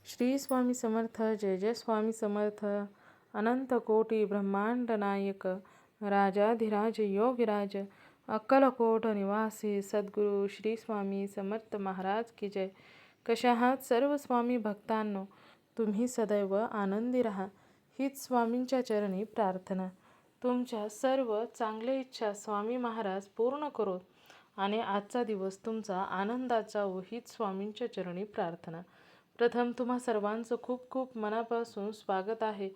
श्री स्वामी समर्थ. जय जय स्वामी समर्थ. अनंत कोटी ब्रह्मांड नायक राजाधिराज योगीराज अक्कलकोट निवासी सद्गुरू श्री स्वामी समर्थ महाराज की जय. कशा आहात सर्व स्वामी भक्तांनो? तुम्ही सदैव आनंदी राहा हीच स्वामींच्या चरणी प्रार्थना. तुमच्या सर्व चांगल्या इच्छा स्वामी महाराज पूर्ण करोत आणि आजचा दिवस तुमचा आनंदाचा व हीच स्वामींच्या चरणी प्रार्थना. प्रथम तुम्हा सर्वांचं खूप खूप मनापासून स्वागत आहे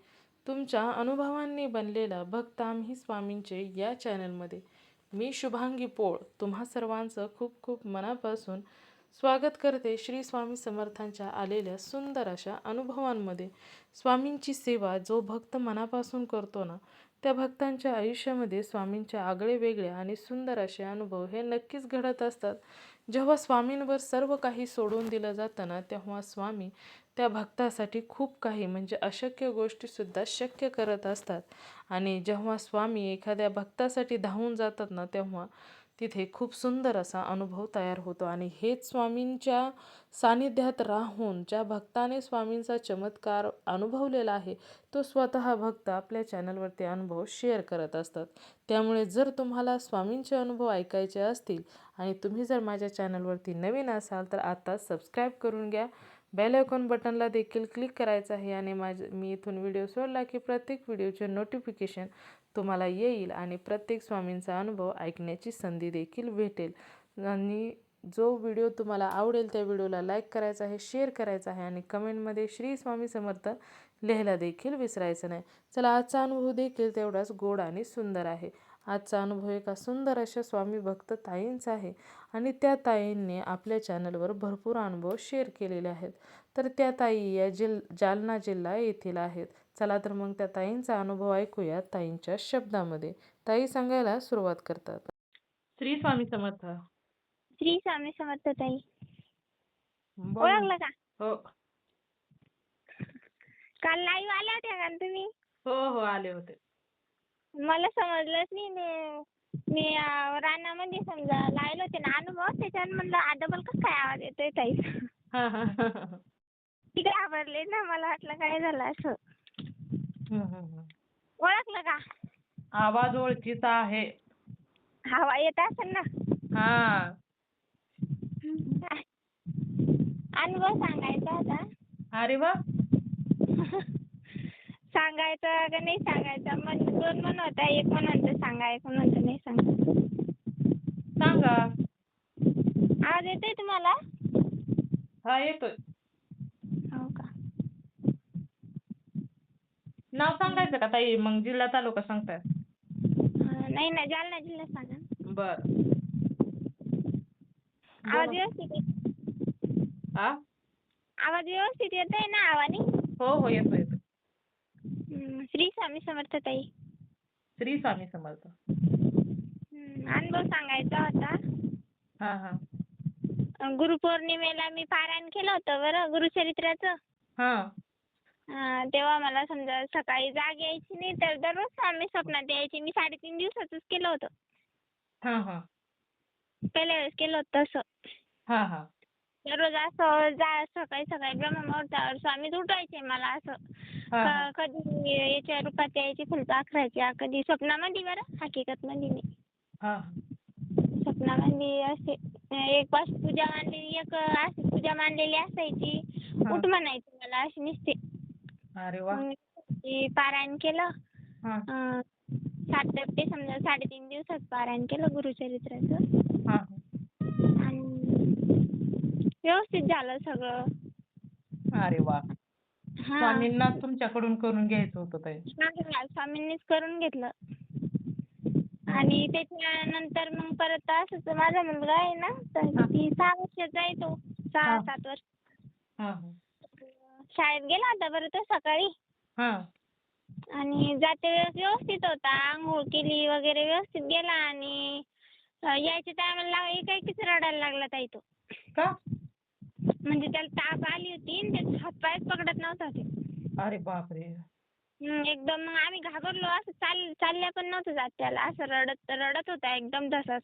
तुमच्या अनुभवांनी बनलेला भक्त आम्ही स्वामींचे या चॅनलमध्ये. मी शुभांगी पोळ तुम्हा सर्वांचं खूप खूप मनापासून स्वागत करते श्री स्वामी समर्थांच्या आलेल्या सुंदर अशा अनुभवांमध्ये. स्वामींची सेवा जो भक्त मनापासून करतो ना, त्या भक्तांच्या आयुष्यामध्ये स्वामींच्या आगळे वेगळे आणि सुंदर असे अनुभव हे नक्कीच घडत असतात. जेव्हा स्वामींवर सर्व काही सोडून दिलं जातं ना, तेव्हा स्वामी त्या भक्तासाठी खूप काही म्हणजे अशक्य गोष्टीसुद्धा शक्य करत असतात. आणि जेव्हा स्वामी एखाद्या भक्तासाठी धावून जातात ना, तेव्हा तिथे खूप सुंदर असा अनुभव तयार होतो. आणि हेच स्वामींच्या सानिध्यात राहून ज्या भक्ताने स्वामींचा चमत्कार अनुभवलेला आहे, तो स्वतः भक्त आपल्या चॅनलवरती अनुभव शेअर करत असतात. त्यामुळे जर तुम्हाला स्वामींचे अनुभव ऐकायचे असतील आणि तुम्ही जर माझ्या चॅनलवरती नवीन असाल तर आता सबस्क्राईब करून घ्या. बेल आयकॉन बटनला देखील क्लिक करायचं आहे आणि मी इथून व्हिडिओ सोडला की प्रत्येक व्हिडिओचे नोटिफिकेशन तुम्हाला येईल आणि प्रत्येक स्वामींचा अनुभव ऐकण्याची संधी देखील भेटेल. आणि जो व्हिडिओ तुम्हाला आवडेल त्या व्हिडिओला लाईक करायचा आहे, शेअर करायचा आहे आणि कमेंटमध्ये श्री स्वामी समर्थ लिहायला देखील विसरायचं नाही. चला, आजचा अनुभव देखील तेवढाच गोड आणि सुंदर आहे. आजचा अनुभव एका सुंदर अशा स्वामी भक्त ताईंचा आहे आणि त्या ताईंनी आपल्या चॅनलवर भरपूर अनुभव शेअर केलेले आहेत. तर त्या ताई या जालना जिल्हा येथील आहेत. चला तर मग त्या ताईंचा अनुभव ऐकूया ताईंच्या शब्दामध्ये. ताई सांगायला सुरुवात करतात. श्री स्वामी समर्थ. श्री स्वामी समर्थ ताई. बोल. ओळखलं का? हो काल लाईव्ह आल्या होत्या का तुम्ही? हो हो आले होते. मला समजलंच नाही. मी रानामध्ये समजा लावले होते ना अनुभव, त्याच्यानं म्हणलं डबल कसं काय आवाज येतोय ताई? हा हा ती घाबरले ना, मला वाटलं काय झालं असं. ओळखलं का? आवाज ओळखीचा आहे. हवा येत असेल ना. हा अनुभव सांगायचा होता. अरे वा. सांगायचं का नाही सांगायचं? दोन मन होता, एक मन म्हणतं सांगा, एक मन म्हणतं नाही सांगा. सांगा. आवाज येतोय तुम्हाला? हा येतोय. हो का? नाव सांगायचं का ताई? मग जिल्हा तालुका सांगताय? नाही ना, जालना जिल्हा सांगा. बर. आवाज व्यवस्थित येत? आवाज व्यवस्थित येतोय ना आवानी? हो हो येतो येतो. श्री स्वामी समर्थ ताई. श्री स्वामी समर्थ. अनुभव सांगायचा होता. हा हा गुरुपौर्णिमेला मी पारायण केलं होतं बरं, गुरुचरित्राचं. हा तेव्हा मला समजा सकाळी जाग यायची नाही, तर दररोज स्वामी स्वप्नात यायचे. मी 3.5 दिवसाचंच केलं होतं. हा हा पहिल्या वेळेस केलं होतं तसं. हा हा दररोज असं सकाळी सकाळी ब्रह्ममुहूर्तावर स्वामी उठवायचे मला असं. हा कधी याच्या रूपात यायची, फुलपाखराच्या, कधी स्वप्नामध्ये बरं, हकीकतमध्ये नाही. हा स्वप्नामध्ये असे एक पूजा मांडलेली, एक अशी पूजा मांडलेली असायची. उठ म्हणायची मला अशी नुसती. अरे वा. पारायण केलं. हा 7 टप्पे समजा 3.5 दिवसात पारायण केलं गुरुचरित्राचं. हा आणि व्यवस्थित झालं सगळं. अरे वा. हा, स्वामींना तुमच्याकडून करून घ्यायचं होतं ताई. स्वामींनीच करून घेतलं. आणि त्याच्यानंतर मग परत असंच माझा मुलगा आहे ना, तर ती 6 वर्षाचा आहे तो, 6-7 वर्ष. शाळेत गेला होता बरं तो सकाळी. आणि जाते वेळेस व्यवस्थित होता, आंघोळ केली वगैरे व्यवस्थित गेला. आणि यायच्या टायमाला एकाएकीच रडायला लागला ताई तो. का? म्हणजे त्याला ताप आली होती आणि त्याचे हातपायच पकडत नव्हता ते. अरे बापरे. एकदम मग आम्ही घाबरलो. असं चालल्या पण नव्हतं जात त्याला, असं रडत होता एकदम तसाच.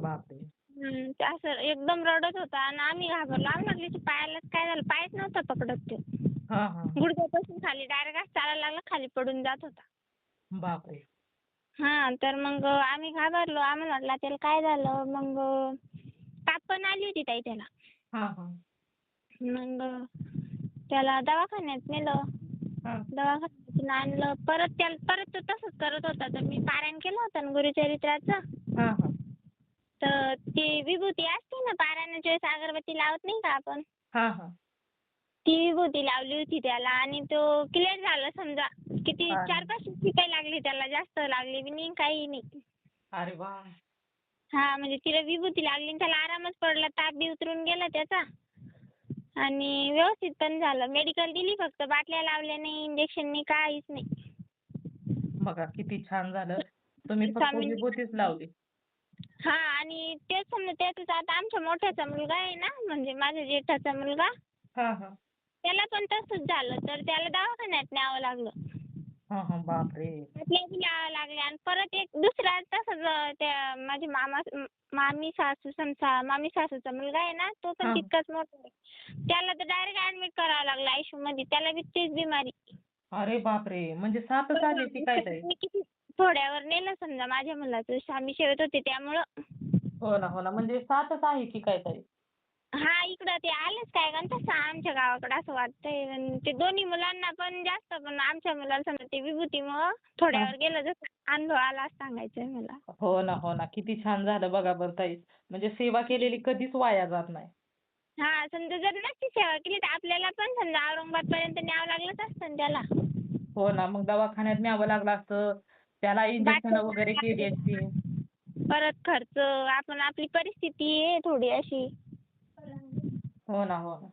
बापरे. ते असं एकदम रडत होता आणि आम्ही घाबरलो. आम्ही म्हटलं की पायाला काय झालं? पायच नव्हता पकडत तो. हां, हां. गुडघ्यापासून खाली डायरेक्ट असं चालायला लागला, खाली पडून जात होता. बापरे! हां, तर मग आम्ही घाबरलो. आम्हाला वाटलं त्याला काय झालं? मग ताप पण आली होती ताई त्याला. हां, हां. मग त्याला दवाखान्यात नेलं. हां. दवाखान्यातून आणलं. परत तो तसंच करत होता. तर मी पारायण केलं होतं ना गुरुचरित्राचं. हां, हां. तर ती विभूती असते ना पारायणाच्या वेळेस अगरबत्ती लावत नाही का आपण? हां, हां. ती विभूती लावली होती त्याला आणि तो क्लिअर झाला समजा. किती अरे! 4-5 शिकाय लागली त्याला, जास्त लागली बी नाही काही नाही. अरे वाह! हां, म्हणजे तिला विभूती लागली आणि त्याला आरामच पडला. ताप बी उतरून गेला त्याचा आणि व्यवस्थित पण झालं. मेडिकल दिली फक्त बाटल्या लावल्या नाही, इंजेक्शन नाही, काहीच नाही. बघा किती छान झालं. तुम्ही फक्त स्वामींनी विभूतीच लावली. हां आणि तेच समजा त्यातच आता आमच्या मोठ्याचा मुलगा आहे ना, म्हणजे माझ्या जेठाचा मुलगा, हां, हां. त्याला पण तसंच झालं. तर त्याला दवाखान्यात न्यावं लागलं. हां, हां. बापरे! बाटल्या बी लावाव्या लागल्या आणि परत एक दुसरा तसंच त्या माझ्या मामी सासूचा मुलगा आहे ना, तो पण हां. तितकाच मोठा आहे. त्याला तर डायरेक्ट ॲडमिट करावं लागलं आयसीयूमध्ये. त्याला बी तीच बिमारी. अरे बापरे! म्हणजे 7च आली की काय ताई? मी किती थोड्यावर नेलं समजा माझ्या मुलाचं. स्वामी सेवेत होते त्यामुळं. हो ना, हो ना. म्हणजे 7च आहे की काय ताई? हां, इकडं ते आलेच काय गं तसं आमच्या गावाकडं असं वाटतंय. आणि ते दोन्ही मुलांना पण जास्त, पण आमच्या मुलाला समजा ते विभूतीमुळं हां. थोड्यावर गेलं जसं अनुभव आला असं सांगायचंय मला. हो ना, हो ना. किती छान झालं बघा बरं ताई. म्हणजे सेवा केलेली कधीच वाया जात नाही. हां, समजा जर नसती सेवा केली तर आपल्याला पण समजा औरंगाबादपर्यंत न्यावं लागलंच असतं ना त्याला. हो ना, मग दवाखान्यात न्यावं लागलं असतं. त्याला इंजेक्शन बाटल्या वगैरे केली असती. परत खर्च, आपली परिस्थिती आहे थोडी अशी. हो ना, हो ना.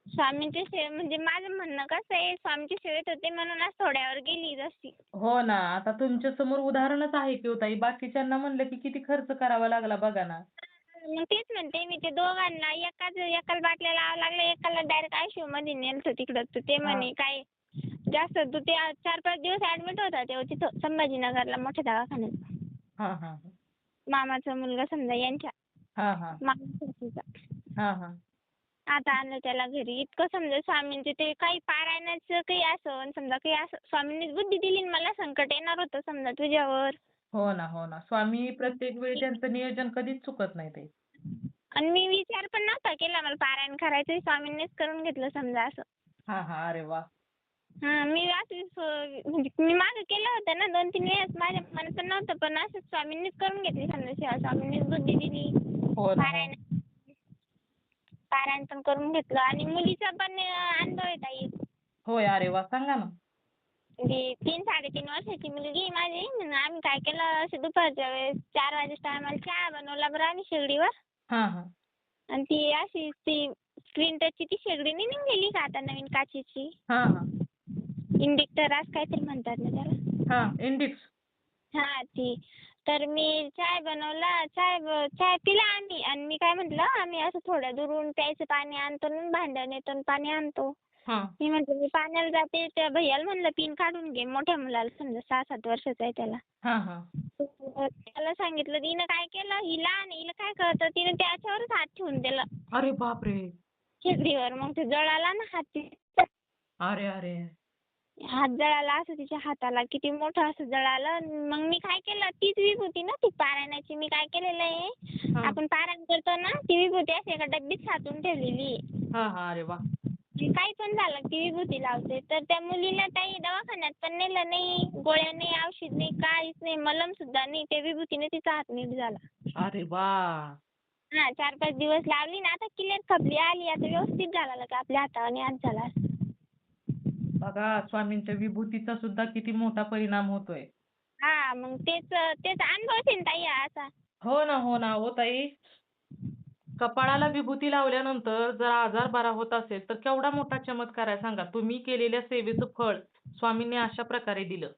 स्वामींच्या म्हणजे माझं म्हणणं कसं आहे, स्वामींच्या सेवेत होते म्हणूनच थोड्यावर गेली जशी. हो ना, आता तुमच्या समोर उदाहरणच आहे की हो ताई. बाकीच्यांना म्हणलं की किती खर्च करावा लागला बघा ना. मग तेच म्हणते मी, ते दोघांना एकाला बाटल्या लावावं लागल्या, एकाला डायरेक्ट आयसीयूमध्ये नेलं तिकडं. तर ते हां. म्हणे काय जास्त तो ते 4-5 दिवस ॲडमिट होता तेव्हा तिथं संभाजीनगरला मोठ्या दवाखान्यात. हां, हां, हां. मामाचा मुलगा समजा यांच्या, हां, हां. मामाच्या सासूचा. हां, हां. आता आणलं त्याला घरी. इतकं समजा स्वामींचे ते काही पारायणाचं काही असं आणि समजा काही असं स्वामींनीच बुद्धी दिली आणि मला संकट येणार होतं समजा तुझ्यावर. हो ना, हो ना. स्वामी प्रत्येक वेळी त्यांचं नियोजन कधीच चुकत नाही ताई. आणि मी विचार पण नव्हता केला मला पारायण करायचं. स्वामींनीच करून घेतलं समजा असं. हां, हां. अरे वाह! हां, मी असंच म्हणजे मी मागं केलं होतं ना 2-3 वेळेस. माझ्या मनात पण नव्हतं, पण असंच स्वामींनीच करून घेतली समजा सेवा. स्वामींनीच बुद्धी दिली. हो ना, हो पारायण ना. पारायण पण करून घेतलं आणि मुलीचा पण अनुभव आहे ताई. होय. अरे वाह! सांगा ना. ती 3-3.5 वर्षाची मुलगी आहे माझी. म्हणून आम्ही काय केलं, अशी दुपारच्या वेळेस 4 वाजेच्या टायमाला चहा बनवला बरं आम्ही शेगडीवर. हां, हां. आणि ती अशी ती स्क्रीन टचची ती शेगडी नाही निघाली का आता नवीन काचेची. हां, हां. इंडिक्टर असं काहीतरी म्हणतात ना त्याला. हां. इंडिक्स. हां, ती. तर मी चाय बनवला. चाय पिला आम्ही आणि मी काय म्हटलं, आम्ही असं थोड्या दुरून प्यायचं पाणी आणतो ना, भांड्याने नेतो आणि पाणी आणतो. हां. मी म्हटलं मी पाण्याला जाते. त्या भैयाला म्हणलं पिन काढून घे. मोठ्या मुलाला समजा 6-7 वर्षाचा आहे त्याला. हां, हां. त्याला सांगितलं. तिनं काय केलं, ही लहान आहे, हिला काय कळतं, तिनं त्याच्यावरच हात ठेवून दिला अरे बापरे! शेगडीवर. मग ते जळाला ना हात. अरे, अरे! हात जळाला असं तिच्या हाताला. किती मोठं असं जळालं. मग मी काय केलं, तीच विभूती ना ती पारायणाची. मी काय केलेलं आहे, हां. आपण पारायण करतो ना, ती विभूती अशी एका डब्बीत साचवून ठेवलेली आहे. हां, हां. अरे वाह! काही पण झालं ती विभूती लावते. तर त्या मुलीला काही दवाखान्यात पण नेलं नाही, गोळ्या नाही, औषध नाही, काहीच नाही, मलम सुद्धा नाही. त्या विभूतीने तिचा हात नीट झाला. अरे वाह! हां, 4-5 दिवस लावली ना, आता क्लिअर खपली आली. आता व्यवस्थित झाला का आपल्या हातावानी हात झाला. बघा स्वामींच्या विभूतीचा सुद्धा किती मोठा परिणाम होतोय. हां, मग तेच अनुभव आहे ना ताई हा असा. हो ना, हो ना. हो ताई, कपाळाला विभूती लावल्यानंतर जर आजार बरा होत असेल, तर केवढा मोठा चमत्कार आहे सांगा. तुम्ही केलेल्या सेवेचं फळ स्वामींनी अशा प्रकारे दिलं.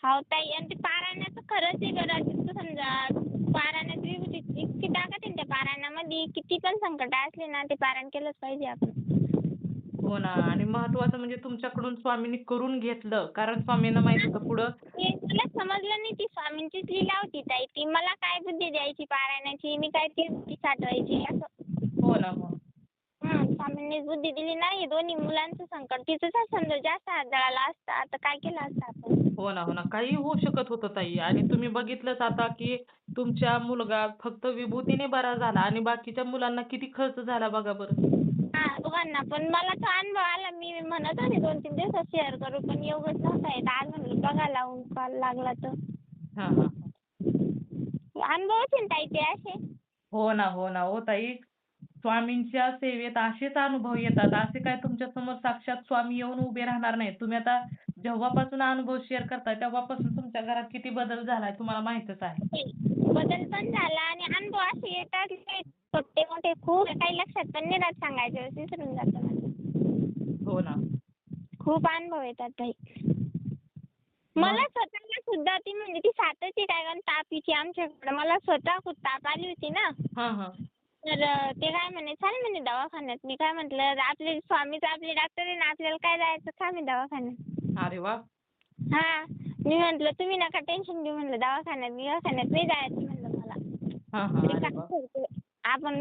हो ताई आणि ते पारायणाचं खरंच आहे बरं. तिथं समजा पारायणात विभूतीची इतकी ताकद आहे ना त्या पारायणामध्ये. किती पण संकट असले ना, ते पारायण केलंच पाहिजे आपण. हो ना. आणि महत्वाचं म्हणजे तुमच्याकडून स्वामींनी करून घेतलं. कारण स्वामींना माहित होतं पुढं. ते मला समजलं नाही ती स्वामींचीच लीला होती ताई. ती मला काय बुद्धी द्यायची पारायणाची, मी काय ती बुद्धी साठवायची असं. हो ना, हो. स्वामींनीच बुद्धी दिली नाही. दोन्ही मुलांचं संकट तिथंच समजा जास्त हात जळाला असता तर काय केलं असतं आपण? हो ना, हो ना. काहीही होऊ शकत होतं ताई. आणि तुम्ही बघितलंच आता, की तुमचा मुलगा फक्त विभूतीने बरा झाला आणि बाकीच्या मुलांना किती खर्च झाला बघा बरं. दोघांना पण मला तो अनुभव आला. मी म्हणत होते 2-3 दिवसात शेअर करू पण एवढंच नव्हता येत. आज म्हणलं बघा लावून कॉल लागला तर. हां, हां, हां. अनुभवच आहे ना ताई ते असे. हो ना, हो ना. हो ताई, स्वामींच्या सेवेत असेच अनुभव येतात. असे काय तुमच्या समोर साक्षात स्वामी येऊन उभे राहणार नाहीत. तुम्ही आता जेव्हापासून अनुभव शेअर करताय, तेव्हापासून तुमच्या घरात किती बदल झालाय तुम्हाला माहीतच आहे. बदल पण झाला आणि अनुभव असे येतात की छोटे मोठे खूप काही लक्षात पण नाही राहत सांगायच्या वेळेस विसरून जातं माणूस. हो ना. खूप अनुभव येतात ताई. मला मग? स्वतःला सुद्धा ती म्हणजे ती साथच आहे काय कारण तापीची आमच्याकडे. मला स्वतः खूप ताप आली होती ना. हां, हां. तर ते काय म्हणे चाल म्हणे दवाखान्यात. मी काय म्हटलं आपले स्वामीच आपले डॉक्टर आहे ना आपल्याला काय जायचं का मी दवाखान्यात. अरे वाह! मी म्हटलं तुम्ही नका टेन्शन घेऊ म्हणलं दवाखान्यात नाही जायचं म्हणलं मला. हां, हां. मी अरे काय वाह! करते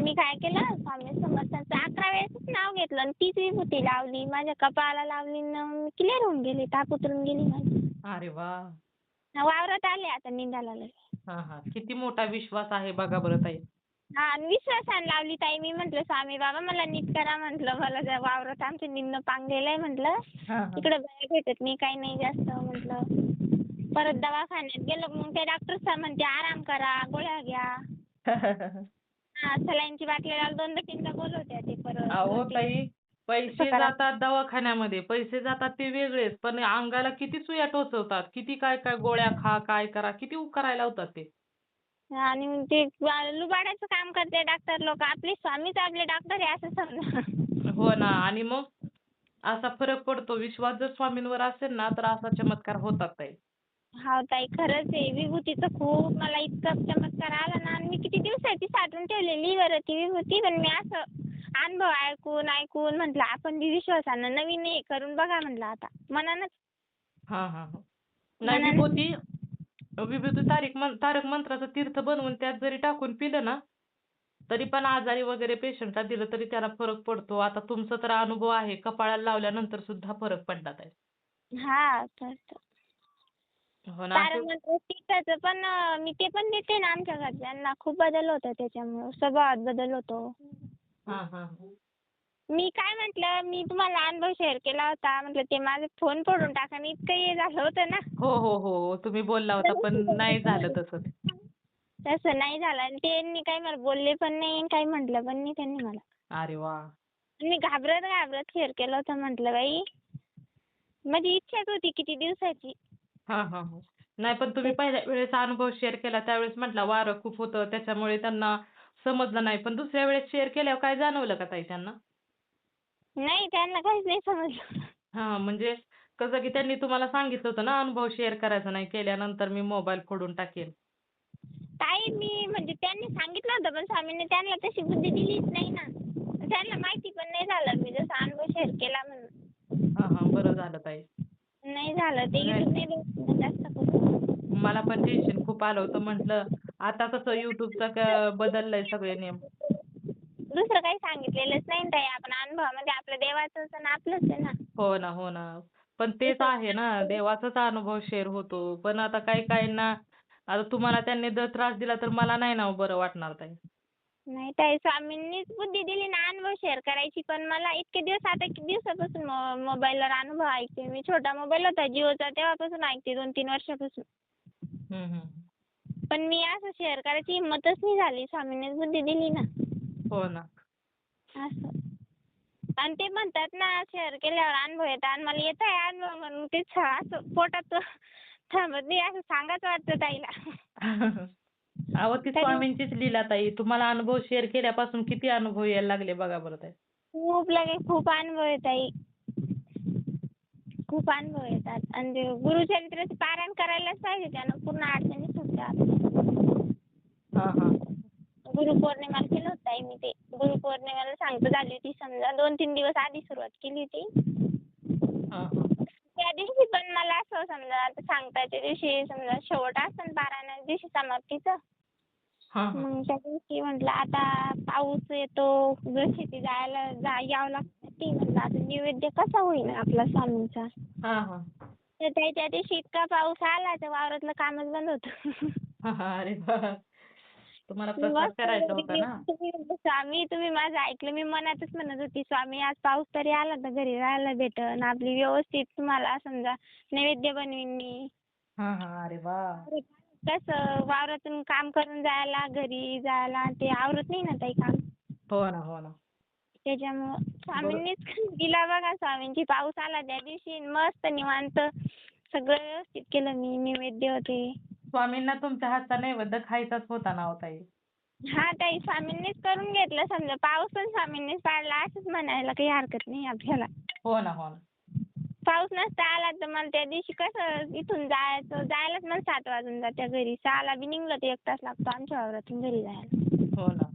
मी काय केलं स्वामी समर्थांचं 11 वेळेसच नाव घेतलं आणि तीच विभूती लावली. माझ्या कपाळाला लावली आणि क्लिअर होऊन गेली. ताप उतरून गेली माझी. अरे वाह! वावरात आले आता निंदायला लगेच. हां, हां. किती मोठा विश्वास आहे बघा बरं ताई. आणि विश्वासाने लावली ताई. मी म्हटलं स्वामी बाबा मला नीट करा म्हटलं. मला जर वावरात आमचं निंदणं पांगलेलं आहे म्हटलं. हां, हां. तिकडे बाया भेटत नाही काही नाही जास्त म्हटलं. परत दवाखान्यात गेलो मग ते डॉक्टर म्हणते आराम करा, गोळ्या घ्या. सलाईनची बाटलीला 2दा-3दा बोलवत्या ते परत. अहो ताई, असं पैसे करा. जातात दवाखान्यामध्ये, पैसे जातात ते वेगळेच, पण अंगाला किती सुया टोचवतात, किती काय काय गोळ्या खा, काय करा, किती करायला लावतात ते. आणि मग ते लुबाडायचं काम करते डॉक्टर लोक. आपले स्वामीच आपले डॉक्टर आहे असं समजा. हो ना. आणि मग असा फरक पडतो. विश्वास जर स्वामींवर असेल ना, तर असा चमत्कार होतात ताई. हो ताई खरंच आहे. विभूतीचं खूप मला इतका चमत्कार आला ना आणि मी किती दिवसाची साठवून ठेवलेली बरं ती विभूती. पण मी असं अनुभव ऐकून म्हटलं आपण बी विश्वासानं नवीन हे करून बघा म्हटलं आता. मनानंच हां, हां, हां. नाही मनानं विभूती तारक मंत्राचं तीर्थ बनवून त्यात जरी टाकून पिलं ना, तरी पण आजारी वगैरे पेशंटला दिलं तरी त्याला फरक पडतो. आता तुमचा तर अनुभव आहे. कपाळाला लावल्यानंतर सुद्धा फरक पडला ताई. तर. हो ना. तारक मंत्र पिठाचं पण मी ते पण देते ना आमच्या घरच्यांना. खूप बदल होतो त्याच्यामुळं. स्वभावात बदल होतो. हां, हां. मी काय म्हटलं, मी तुम्हाला अनुभव शेअर केला होता. म्हटलं ते माझा फोन पडून टाका आणि इतकं हे झालं होतं ना. हो, हो, हो. तुम्ही बोलला होता, पण नाही झालं तसं ते. तसं नाही झालं आणि त्यांनी काही मला बोलले पण नाही आणि काही म्हटलं पण नाही त्यांनी मला. अरे वाह! मी घाबरत शेअर केलं होतं. म्हटलं बाई माझी इच्छाच होती किती दिवसाची. हां, हां, हां. नाही, पण तुम्ही पहिल्या वेळेस अनुभव शेअर केला त्यावेळेस म्हटला वारं खूप होतं त्याच्यामुळे त्यांना समजलं नाही. पण दुसऱ्या वेळेस शेअर केल्यावर काय जाणवलं का ताई त्यांना? नाही त्यांना काहीच नाही समजलं. हां, म्हणजे कसं की त्यांनी तुम्हाला सांगितलं होतं ना अनुभव शेअर करायचा नाही, केल्यानंतर मी मोबाईल फोडून टाकेन. ताई मी म्हणजे त्यांनी सांगितलं होतं पण स्वामींनी त्यांना तशी बुद्धी दिलीच नाही ना. त्यांना माहिती पण नाही झालं मी जसा अनुभव शेअर केला म्हणून. हां, हां. बरं झालं ताई. नाही झालं ते नाही, YouTube नाही बघितलं जास्त करून. मला पण टेन्शन खूप आलं होतं. म्हटलं आता कसं YouTubeचा बदललंय सगळे नियम. दुसरं काही सांगितलेलंच नाही ना ताई. आपण अनुभवामध्ये आपलं देवाचंच आणि आपलंच आहे ना. हो ना, हो ना. पण तेच आहे ना, देवाचाच अनुभव शेअर होतो. पण आता काही काहींना आता तुम्हाला त्यांनी जर त्रास दिला तर मला नाही ना हो बरं वाटणार ताई. नाही ताई स्वामींनीच बुद्धी दिली ना अनुभव शेअर करायची. पण मला इतके दिवस आता किती दिवसापासून मोबाईलवर अनुभव ऐकते. मी छोटा मोबाईल होता जिओचा तेव्हापासून ऐकते 2-3 वर्षापासून. हं, हं. पण मी असं शेअर करायची हिंमतच नाही झाली. स्वामींनीच बुद्धी दिली ना. हो ना. असं. आणि ते म्हणतात ना शेअर केल्यावर अनुभव येतात आणि मला येत आहे अनुभव म्हणून ते असं पोटात थांबत नाही असं सांगावंच वाटतं ताईला. अहो ती तरी स्वामींचीच लीला ताई. तुम्हाला अनुभव शेअर केल्यापासून किती अनुभव यायला लागले बघा बरं ताई. खूप अनुभव आहे ताई. खूप अनुभव येतात आणि ते गुरुचरित्राचं पारायण करायलाच पाहिजे त्यानं पूर्ण अडचणी सुटतात. हां, हां. गुरुपौर्णिमाला केलं होतं ताई मी ते. गुरुपौर्णिमेला सांगता झाली होती समजा 2-3 दिवस आधी सुरुवात केली होती. हां, हां. त्या दिवशी पण मला असं समजा आता सांगताच्या दिवशी समजा शेवट असतं ना पारायणाच्या दिवशी समाप्तीचं. हां, हां. मग त्या दिवशी म्हटलं आता पाऊस येतो शेती यावं लागतं ती म्हटलं आता नैवेद्य कसा होईल आपला स्वामींचा. हां, हां. तर त्या दिवशी इतका पाऊस आला तर वावरातलं कामच बंद होतं. हां, हां. अरे वाह! तुम्हाला प्रसाद मस्त करायचा घरी होता ना? येऊन स्वामी तुम्ही माझं ऐकलं. मी मनातच म्हणत होती स्वामी आज पाऊस तरी आला तर घरी राहायला भेटन. आपली व्यवस्थित तुम्हाला समजा नैवेद्य बनवीन मी. हां, हां. अरे वाह! अरे कसं वावरातून काम करून जायला, घरी जायला ते आवरत नाही ना ताई काम. हो ना, हो ना. त्याच्यामुळं बरो स्वामींनीच दिला बघा स्वामींची पाऊस आला त्या दिवशी मस्त निवांत सगळं व्यवस्थित केलं मी नैवेद्य ते. स्वामींना तुमच्या हातचा नैवेद्य खायचाच होता ना ओ ताई. हां ताई स्वामींनीच करून घेतलं समजा पाऊस पण स्वामींनीच पाडला असंच म्हणायला काही हरकत नाही आपल्याला. हो ना, हो ना. पाऊस नसता आला तर मला त्या दिवशी कसं इथून जायलाच मला 7 वाजून जात्या घरी. 6ला बी निघलं तर 1 तास लागतो आमच्या वावरातून घरी जायला. हो ना.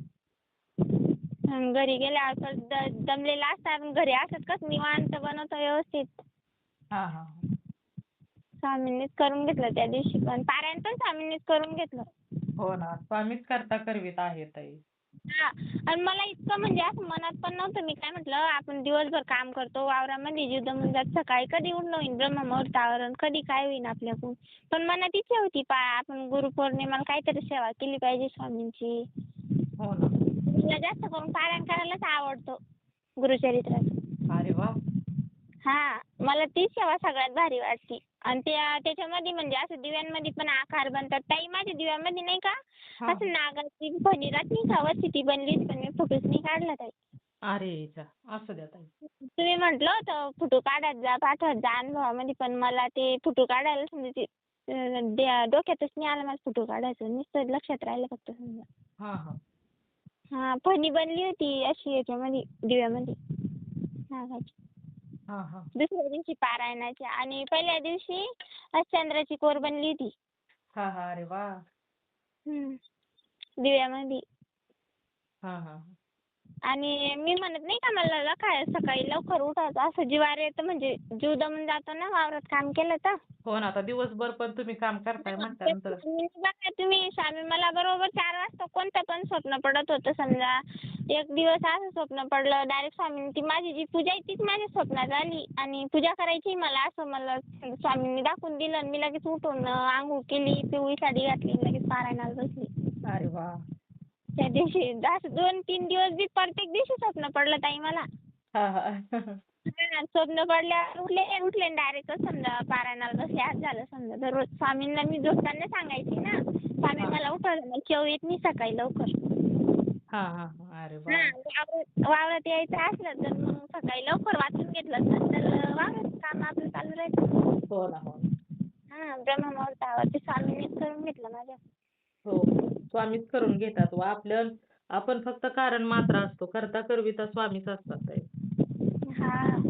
घरी गेल्यावर दमलेला असता पण घरी असत कसं निवांत बनवतो व्यवस्थित. हां, हां, हां. स्वामींनीच करून घेतलं त्या दिवशी पण पारायण पण स्वामींनीच करून घेतलं. हो ना. स्वामीच करता करवीत आहे ताई. हां आणि मला इतकं म्हणजे असं मनात पण नव्हतं मी काय म्हटलं आपण दिवसभर काम करतो वावरामध्ये जीव दमून जात सकाळी कधी उठणं होईन ब्रह्ममुहूर्तावर आणि कधी काय होईन आपल्याकडून. पण मनात इच्छा होती आपण गुरुपौर्णिमाला काहीतरी सेवा केली पाहिजे स्वामींची. हो ना. मला जास्त करून पारायण करायलाच आवडतं गुरुचरित्राचं. अरे वाह! हां मला ती सेवा सगळ्यात भारी वाटते. आणि त्याच्यामध्ये म्हणजे असं दिव्यांमध्ये पण आकार बनतात. ताई माझ्या दिव्यामध्ये नाही का हां. असं नागाची फणी राहत नाही का वरती ती बनली पण मी फोटोच नाही काढला ताई. अरे चा असू द्या ताई. तुम्ही म्हटलं होतं फोटो काढत जा, पाठवत जा अनुभवामध्ये पण मला ते फोटो काढायला समजा ते डोक्यातच नाही आलं मला फोटो काढायचं. नुसतं लक्षात राहिलं फक्त समजा. हां, हां. हां फणी बनली होती अशी याच्यामध्ये दिव्यामध्ये नागाची. हां, हां. दुसऱ्या दिवशी पारायणाची आणि पहिल्या दिवशी चंद्राची कोर बनली होती. हां, हां. अरे वाह! दिव्यामध्ये. हां, हां. आणि मी म्हणत नाही का मला सकाळी लवकर उठायचं असं जिवावर येतं म्हणजे जीव दमून जातो ना वावरात काम केलं तर. हो ना. आता दिवसभर पण तुम्ही काम करताय म्हटल्यानंतर बघा तुम्ही स्वामी मला बरोबर 4 वाजता कोणतं पण स्वप्न पडत होतं समजा. एक दिवस असं स्वप्न पडलं डायरेक्ट स्वामींनी ती माझी जी पूजा आहे तीच माझ्या स्वप्नात आली आणि पूजा करायची मला असं मला स्वामींनी दाखवून दिलं आणि मी लगेच उठून अंघोळ केली, पिवळी साडी घातली लगेच पारायणाला बसली. अरे वाह! त्या दिवशी असं 2-3 दिवस बी प्रत्येक दिवशी स्वप्न पडलं ताई मला. हां, हां. स्वप्न पडल्यावर उठले डायरेक्ट समजा पारायणाला बसले असं झालं समजा. दररोज स्वामींना मी झोपताना सांगायची ना स्वामी हां. मला उठवलं मला चेव येत नाही सकाळी लवकर. हां, हां, हां. अरे वाह! हां वावरात यायचं असलं तर मग सकाळी लवकर वाचून घेतलं तर वावरात काम आपलं चालू राहायचं. हो ना, हो ना. ब्रह्ममुहूर्तावर ते स्वामींनीच करून घेतलं माझ्या. हो, हो. स्वामीच करून घेतात व आपण फक्त कारण मात्र असतो. करता करविता स्वामीच असतात ताई. हां.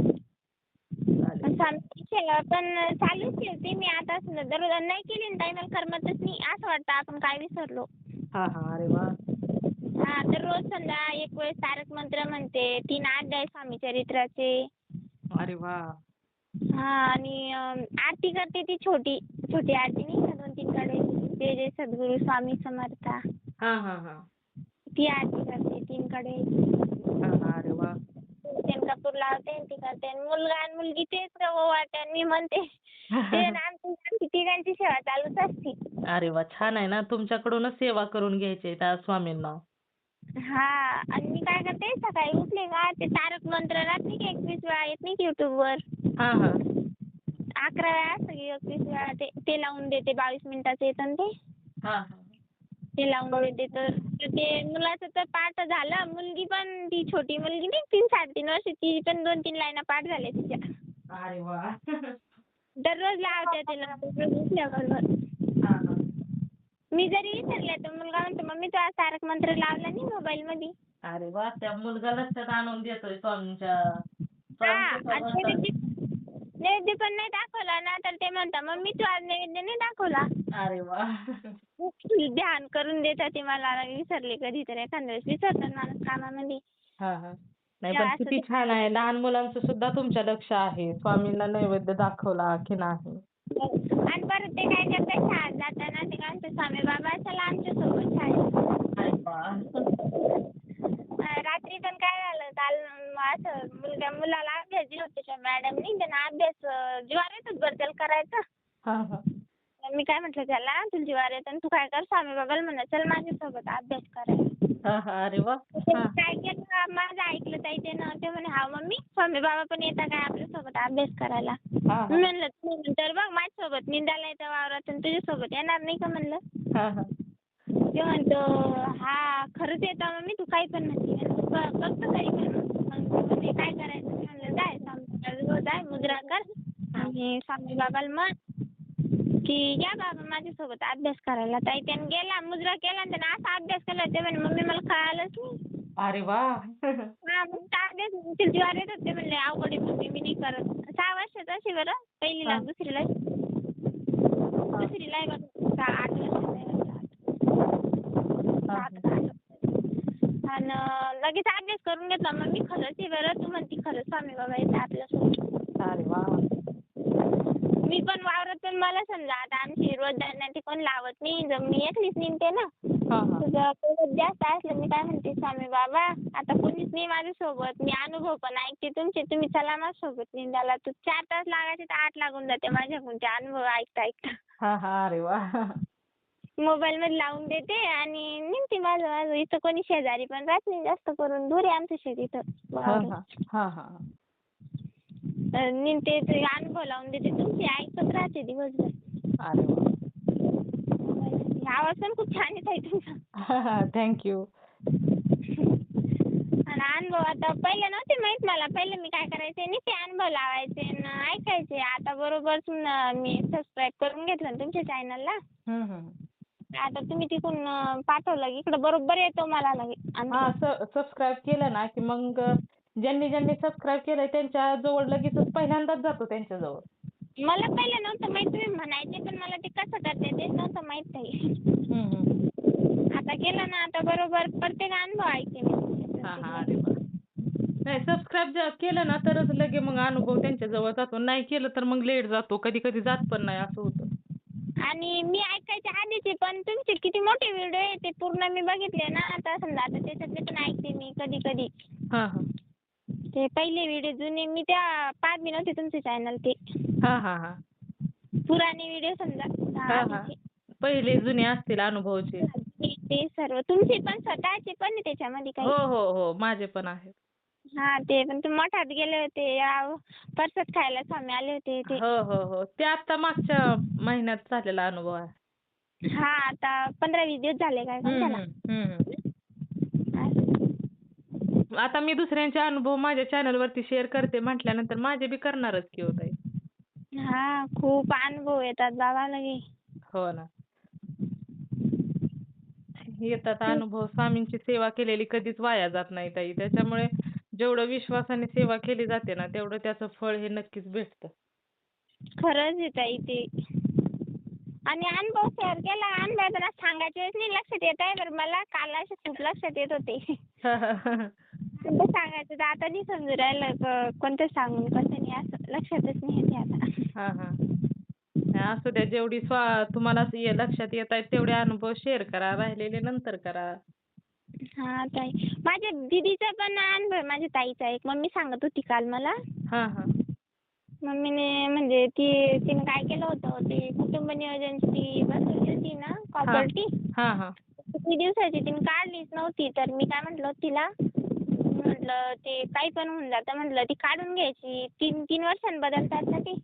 चालेल ताई. स्वामींची सेवा पण चालूच ठेवते मी आता दररोज नाही केली ना ताई मला करमतच नाही. असं वाटतं आपण काय विसरलो. हां, हां. अरे वाह! हां तर रोज समजा एक वेळेस तारक मंत्र म्हणते, 3 अध्याय स्वामी चरित्राचे. अरे वाह! हां आणि आरती करते ती छोटी आरती नाही का 2-3 कडे जय जय सद्गुरू स्वामी समर्थ. हां, हां, हां. ती आरती करते 3 कडे. हां, हां. अरे वाह! शेणकापूर लावते आणि ती करते आणि मुलगा आणि मुलगी तेच वाटते आणि मी म्हणते ते आमची तिघांची सेवा चालूच असते. अरे वाह! छान आहे ना. तुमच्याकडूनच सेवा करून घ्यायची आहे त्या स्वामींना. हां आणि मी काय करते सकाळी उठले का ते तारक मंत्र राहत नाही का 21 वेळा येत नाही का युट्यूबवर. हां, हां. 11 वेळा असतं की 21 वेळा ते लावून देते 22 मिनिटाचं येतं ना ते. हां, हां. ते लावून देते तर ते मुलाचं तर पाठ झालं. मुलगी पण ती छोटी मुलगी नाही 3-3.5 वर्षाची पण 2-3 लाईना पाठ झाल्या तिच्या. अरे वाह! दररोज लावते तिला दररोज उठल्याबरोबर. हां, हां. मी जरी विसरले तर मुलगा म्हणतो मम्मी तू आज तारक मंत्र लावला नाही मोबाईलमध्ये. अरे वाह! त्या मुलगा लक्षात आणून देतोय स्वामींच्या. स्वामी हां कसं आणि म्हणतात नैवेद्य पण नाही दाखवला ना तर ते म्हणतात मम्मी तू आज नैवेद्य नाही दाखवला. अरे वाह! खूप ध्यान करून देतात ते मला. विसरले कधी तर एखाद्या वेळेस विसरतात माणूस कामामध्ये. नाही ते पण असं किती ते छान आहे. लहान मुलांचं सुद्धा तुमच्या लक्ष आहे. स्वामींना नैवेद्य दाखवला की नाही? आणि परत ते काय करतात शाळेत जाताना ते काय म्हणतात स्वामी बाबा चला आमच्यासोबत शाळेत. अरे वा. रात्री पण काय झालं काल असं मुलाला अभ्यास दिला होता मॅडमनी. त्यांना अभ्यास जीवावर येतच बरं त्याला करायचं. मी काय म्हटलं त्याला तुला जीवावर येतं तू काय कर स्वामी बाबाला म्हणा चल माझ्यासोबत अभ्यास करायला. अरे वा. त्यांनी काय केलं माझं ऐकलं ताई त्यानं. ते म्हणे हा मम्मी स्वामी बाबा पण येतात काय आपल्यासोबत अभ्यास करायला. मी म्हणलं तू नंतर बघ माझ्यासोबत निंदायला येतं वावरात आणि तुझ्यासोबत येणार नाही का म्हणलं. ते म्हणतो हा खरंच येतं मम्मी तू काही पण म्हणते बघतो तरी पण. मग म्हणजे काय करायचं मी म्हणलं जाय स्वामी जाय मुद्रा कर आणि स्वामी बाबाला म्हण की या बाबा माझ्यासोबत अभ्यास करायला. ताई त्याने गेला मुजरा केला आणि त्याने असा अभ्यास केला. ते म्हणे मम्मी मला कळालंच नाही. अरे वा. हा मग काय अभ्यास जीवावर येत होते म्हणले अवघड आहे मम्मी मी नाही करत. 6 वर्षाचं असे बरं पहिलीला दुसरीला आहे बघा 8 वर्षाचं आहे. आणि लगेच अभ्यास करून घेतला. मम्मी खरंच आहे बरं तू म्हणती खरंच स्वामी बाबा येते आपल्यासोबत. अरे वा. मी पण वावरात पण मला समजा आता आमची रोज ते कोण लावत नाही. मी एकलीच निघते ना. तुझं जास्त असलं मी काय म्हणते स्वामी बाबा आता कोणीच नाही माझ्यासोबत. मी अनुभव पण ऐकते तुमचे. तुम्ही चला माझ्यासोबत निंदायला. तू 4 तास लागायचे तर 8 लागून जाते माझ्याकडून ते अनुभव ऐकता ऐकता. अरे वा. मोबाईल मध्ये लावून देते आणि निघते माझं. इथं कोणी शेजारी पण राहत नाही जास्त करून. दूर आहे आमचं शेत इथं. निघते ते अनुभव लावून देते तुमची ऐकत राहते दिवसभर. अरे वा. आवाज पण खूप छान येत आहे तुमचा. थँक्यू. आणि अनुभव आता पहिले नव्हते माहित मला. पहिले मी काय करायचे नुसते अनुभव लावायचे आणि ऐकायचे. आता बरोबर मी सबस्क्राईब करून घेतलं ना तुमच्या चॅनलला. आता तुम्ही तिकडून पाठवलं की इकडं बरोबर येतो मला लगेच. सबस्क्राईब केलं ना की मग ज्यांनी सबस्क्राईब केलंय त्यांच्या जवळ लगेचच पहिल्यांदाच जातो त्यांच्या जवळ. मला पहिलं नव्हतं माहित. तुम्ही म्हणायचे पण मला ते कसं करते तेच नव्हतं माहित ताई. आता केलं ना आता बरोबर प्रत्येक अनुभव ऐकते मी. अरे वा. नाही सबस्क्राईब केलं ना तरच लगे मग अनुभव त्यांच्या जवळ जातो. नाही केलं तर मग लेट जातो. कधी कधी जात पण नाही असं होतं. आणि मी ऐकायच्या आधीचे पण तुमचे किती मोठे व्हिडिओ आहे ते पूर्ण मी बघितले ना. आता समजा आता त्याच्यातले पण ऐकते मी कधी कधी. ते पहिले व्हिडिओ जुने मी त्या पाहत बी नव्हते तुमचे चॅनल ते. पुराणे व्हिडिओ समजा. पहिले जुने असतील अनुभवचे. ते सर्व तुमचे पण स्वतःचे पण आहे त्याच्यामध्ये काही. हो माझे पण आहेत. हा ते पण तुम्ही मठात गेले होते प्रसाद खायला स्वामी आले होते ते. हो ते आता मागच्या महिन्यात झालेला अनुभव आहे. हा आता 15-20 दिवस झाले काय त्याला. आता मी दुसऱ्यांचे अनुभव माझ्या चॅनल वरती शेअर करते म्हटल्यानंतर माझे बी करणारच की होत आहे. हा खूप अनुभव येतात बाबा लगे. हो ना. येतात अनुभव. स्वामींची सेवा केलेली कधीच वाया जात नाही ताई. त्याच्यामुळे जेवढं विश्वासाने सेवा केली जाते ना तेवढं त्याचं फळ हे नक्कीच भेटतं. खरंच आहे ताई ते. आणि अनुभव शेअर केला अनुभव त्यांना सांगायच्या वेळेस नाही लक्षात येत आहे बरं मला. काल असे खूप लक्षात येत होते. सांगायचं तर आता नाही समजून राहिलं कोणतं सांगून कोणतं नाही असं लक्षातच नाही येते आता. असू द्या. जेवढी तुम्हाला लक्षात येत आहेत तेवढे अनुभव शेअर करा. राहिलेले नंतर करा. हा ताई. माझ्या दीदीचा पण अनुभव माझ्या ताईचा एक मम्मी सांगत होती काल मला. मम्मीने म्हणजे तिने काय केलं होतं ते कुटुंब नियोजनची बसवली होती ना कॉपर्टी. किती दिवसाची तिने काढलीच नव्हती. तर मी काय म्हटलं तिला म्हटलं ते काही पण होऊन जातं म्हटलं ती काढून घ्यायची. 3 वर्षांनी बदलतात ना ती.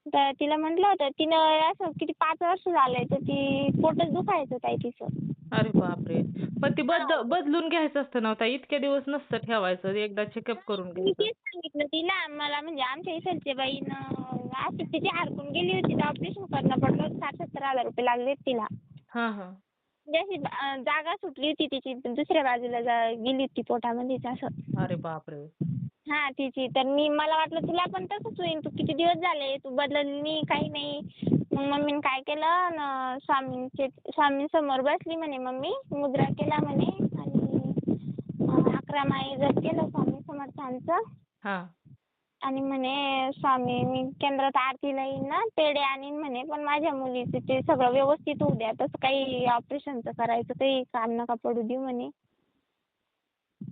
तर तिला म्हटलं होतं तिनं असं किती 5 वर्ष झालंय तर ती पोटच दुखायचं ताई तिचं. अरे बापरे. पण ती बदलून घ्यायचं असतं ना ताई. इतके दिवस नसतं ठेवायचं. एकदा चेकअप करून मी घ्यायचं. तेच सांगितलं तिला. मला म्हणजे आमच्या इकडच्या बाईनं अशी तिची हरकून गेली होती तर ऑपरेशन करणं पडलं होतं. 60,000-70,000 रुपये लागले तिला. म्हणजे अशी जागा सुटली होती तिची दुसऱ्या बाजूला गेली होती पोटामध्येच असं. अरे बापरे. तिची. तर मला वाटलं तुला पण तसंच होईल. तू किती दिवस झाले तू बदलली नाही काही नाही. मग मम्मीने काय केलं स्वामींसमोर बसली म्हणे मम्मी, मुद्रा केला म्हणे आणि 11 माळी जप केलं स्वामी समर्थांचं. हां. आणि म्हणे स्वामी मी केंद्रात आरतीला येईन ना, पेढे आणीन म्हणे, पण माझ्या मुलीचं ते सगळं व्यवस्थित होऊ द्या, तसं काही ऑपरेशनचं करायचं काही काम नका पडू देऊ म्हणे.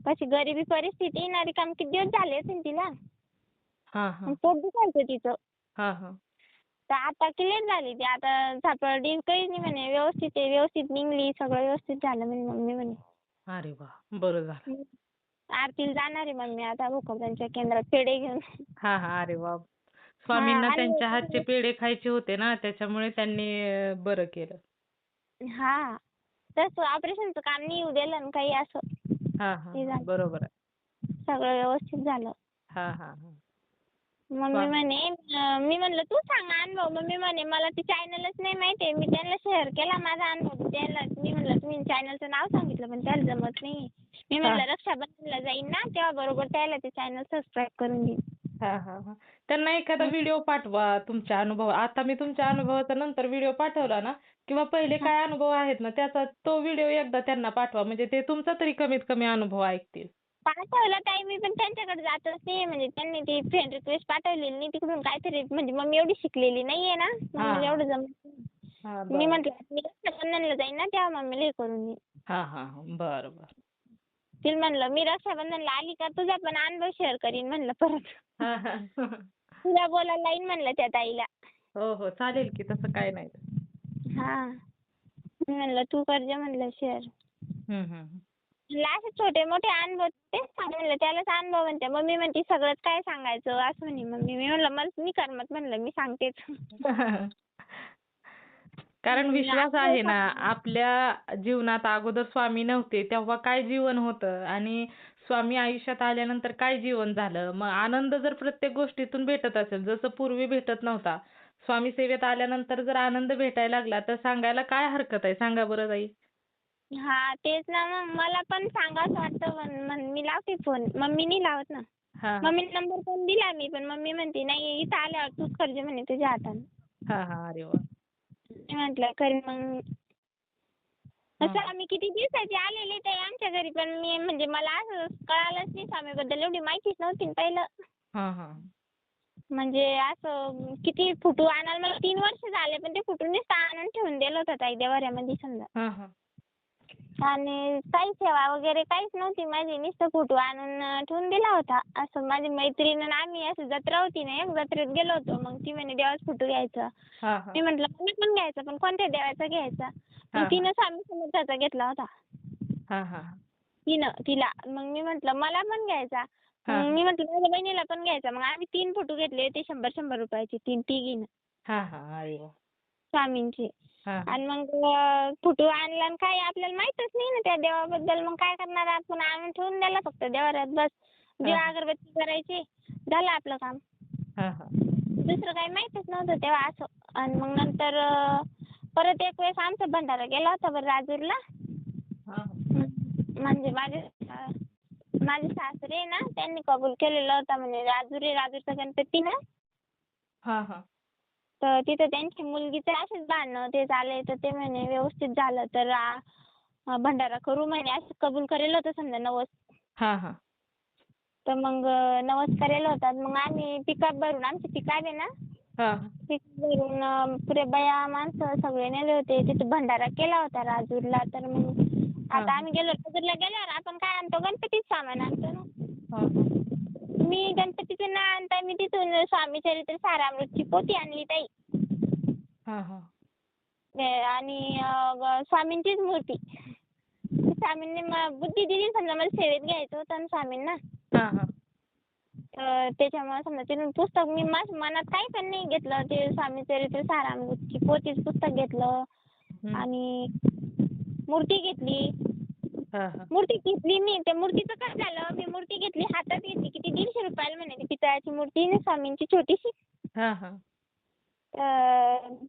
कशी गरिबी परिस्थिती ना, रिकाम किती दिवस झाले असेल तिला, हां, हां. आणि पोट दुखायचं तिचं. हां, हां. तर आता क्लिअर झाली ती, आता सापडली काहीच नाही म्हणे, व्यवस्थित आहे, व्यवस्थित निघली, सगळं व्यवस्थित झालं म्हणे मम्मी म्हणे. अरे वाह! बरं झालं. आरतीला जाणार आहे मम्मी आता भोकरदनच्या केंद्रात पेढे घेऊन. हां, हां. अरे वाह! हा स्वामींना आणि त्यांच्या हातचे पेढे खायचे होते ना, त्याच्यामुळे त्यांनी बरं केलं. हा तसं ऑपरेशनचं काम नाही येऊ दिलं ना काही असं. हां, हां, ते हां. झालं, बरोबर आहे. सगळं व्यवस्थित झालं. हां, हां, हां. मम्मी म्हणे मी म्हणलं तू सांग अनुभव. मम्मी म्हणे मला ते चॅनलच नाही माहिती आहे. मी त्यांना शेअर केला माझा अनुभव त्याला. मी म्हणलं तुम्ही चॅनलचं नाव सांगितलं पण त्याला जमत नाही. मी म्हणलं रक्षाबंधनला जाईन ना तेव्हा बरोबर त्याला ते चॅनल सबस्क्राईब करून देईन. हां, हां, हां. त्यांना एखादा व्हिडिओ पाठवा तुमच्या अनुभव. आता मी तुमच्या अनुभवाचा नंतर व्हिडिओ पाठवला ना किंवा पहिले काय अनुभव आहेत ना त्याचा तो व्हिडिओ एकदा त्यांना पाठवा. म्हणजे ते तुमचा तरी कमीत कमी अनुभव ऐकतील. पाठवला ताई मी, पण त्यांच्याकडे जातच नाही. म्हणजे त्यांनी ती फ्रेंड रिक्वेस्ट पाठवलेली नाही तिकडून काहीतरी. म्हणजे मम्मी एवढी शिकलेली नाहीये ना, मम्मीला एवढं जमत नाही. हां, मी बरं. म्हटलं मी रक्षाबंधनला जाईन ना तेव्हा मम्मीला हे करून देईन. हां, हां, हां. बरं, बरं. तिला म्हणलं मी रक्षाबंधनला आली का तुझा पण अनुभव शेअर करीन म्हणलं परत. हां, हां. तुला बोलायला लाईन म्हणलं त्या ताईला. हो, हो. चालेल की तसं काही नाही. हा मी म्हणलं तू करजे म्हणलं शेअर. हं, हं, हं. असे छोटे मोठे अनुभव तेच सांग म्हणलं, त्यालाच अनुभव म्हणते. मम्मी म्हणते सगळंच काय सांगायचं असं म्हणे मम्मी. मी म्हणलं मला मी करमत म्हणलं मी सांगतेच. कारण विश्वास अनुभव आहे ना, सांग. आपल्या जीवनात अगोदर स्वामी नव्हते तेव्हा काय जीवन होतं आणि स्वामी आयुष्यात आल्यानंतर काय जीवन झालं. मग आनंद जर प्रत्येक गोष्टीतून भेटत असेल, जसं पूर्वी भेटत नव्हता, स्वामी सेवेत आल्यानंतर जर आनंद भेटायला लागला तर सांगायला काय हरकत आहे सांगा बरं ताई? हा तेच ना, मग मला पण सांगावंसं वाटतं. मी लावते फोन. मम्मी नाही लावत ना. हां, हां. मम्मी नंबर पण दिला मी, पण मम्मी म्हणते नाही इथं आल्यावर तूच करजे म्हणे तुझ्या हाताने. हां, हां. अरे वाह! मी म्हटलं करीन मग. हां. असं आम्ही किती दिवसाची आलेले ते आमच्या घरी, पण मी म्हणजे मला असं कळालंच नाही स्वामीबद्दल, एवढी माहितीच नव्हती ना पहिलं. हां, हां. म्हणजे असं किती फोटो आणायला मला 3 वर्ष झाले, पण ते फोटो नुसतं आणून ठेवून दिलं होतं ताई देवाऱ्यामध्ये समजा. हां, हां. आणि काही सेवा वगैरे काहीच नव्हती माझी, नुसतं फोटो आणून ठेवून दिला होता. असं माझी मैत्रीण आणि आम्ही असं जत्रा होती ना, एक जत्रेत गेलो होतो. मग ती म्हणे देवाचा फोटो घ्यायचा. हां, हां. मी म्हटलं मला पण घ्यायचा, पण कोणत्या देवाचा घ्यायचा? मग हां, तिनं स्वामी समर्थाचा घेतला होता. हां, हां. तिला. मग मी म्हटलं मला पण घ्यायचा. हां, मग मी म्हटलं माझ्या बहिणीला पण घ्यायचा. मग आम्ही 3 फोटो घेतले ते 100-100 रुपयाचे तिघीनं हां, हां. अरे वाह! स्वामींचे. हां, आणि मग फोटो आणला आणि काय आपल्याला माहीतच नाही ना त्या देवाबद्दल. मग काय करणार आपण, आणून ठेवून दिला फक्त देवाऱ्यात बस. दिवा अगरबत्ती करायची, झालं आपलं काम. हां, हां. दुसरं काही माहीतच नव्हतं तेव्हा असं. आणि मग नंतर परत एक वेळेस आमचा भंडारा गेला होता बरं राजूरला. हां, म्हणजे माझे सासरे ना त्यांनी कबूल केलेलं होतं म्हणजे राजूरचा गणपती ना. हां, हां. तर तिथं त्यांची मुलगीचे असेच भांडणं ते झाले, तर ते म्हणे व्यवस्थित झालं तर भंडारा करू म्हणे, असं कबूल करेल होतं समजा नवस. हां, हां. तर मग नवस करेल होता. मग आम्ही पिकअप भरून, आमची पिकअप आहे ना, हां, पिकअप भरून पुरे बाया माणसं सगळे नेले होते. तिथे भंडारा केला होता राजूरला. तर मग आता आम्ही राजूरला गेल्यावर आपण काय आणतो, गणपतीचं सामान आणतो ना. हां, हां. मी गणपतीचं न आणता मी तिथून स्वामी चरित्र सारामृतची पोथी आणली ताई. हां, हां. आणि स्वामींचीच मूर्ती. स्वामींनी बुद्धी दिली समजा, मला सेवेत घ्यायचं होतं ना स्वामींना. हां, हां. तर त्याच्यामुळे समजा तिथून पुस्तक मी माझ्या मनात काही पण नाही घेतलं. ते स्वामी चरित्र सारामृतची पोथीच पुस्तक घेतलं आणि मूर्ती घेतली. हां, हां. मूर्ती घेतली मी. त्या मूर्तीचं काय झालं, मी मूर्ती घेतली हातात घेतली. किती 150 रुपयाला म्हणे ती पितळाची मूर्ती ना स्वामींची छोटीशी. हां, हां.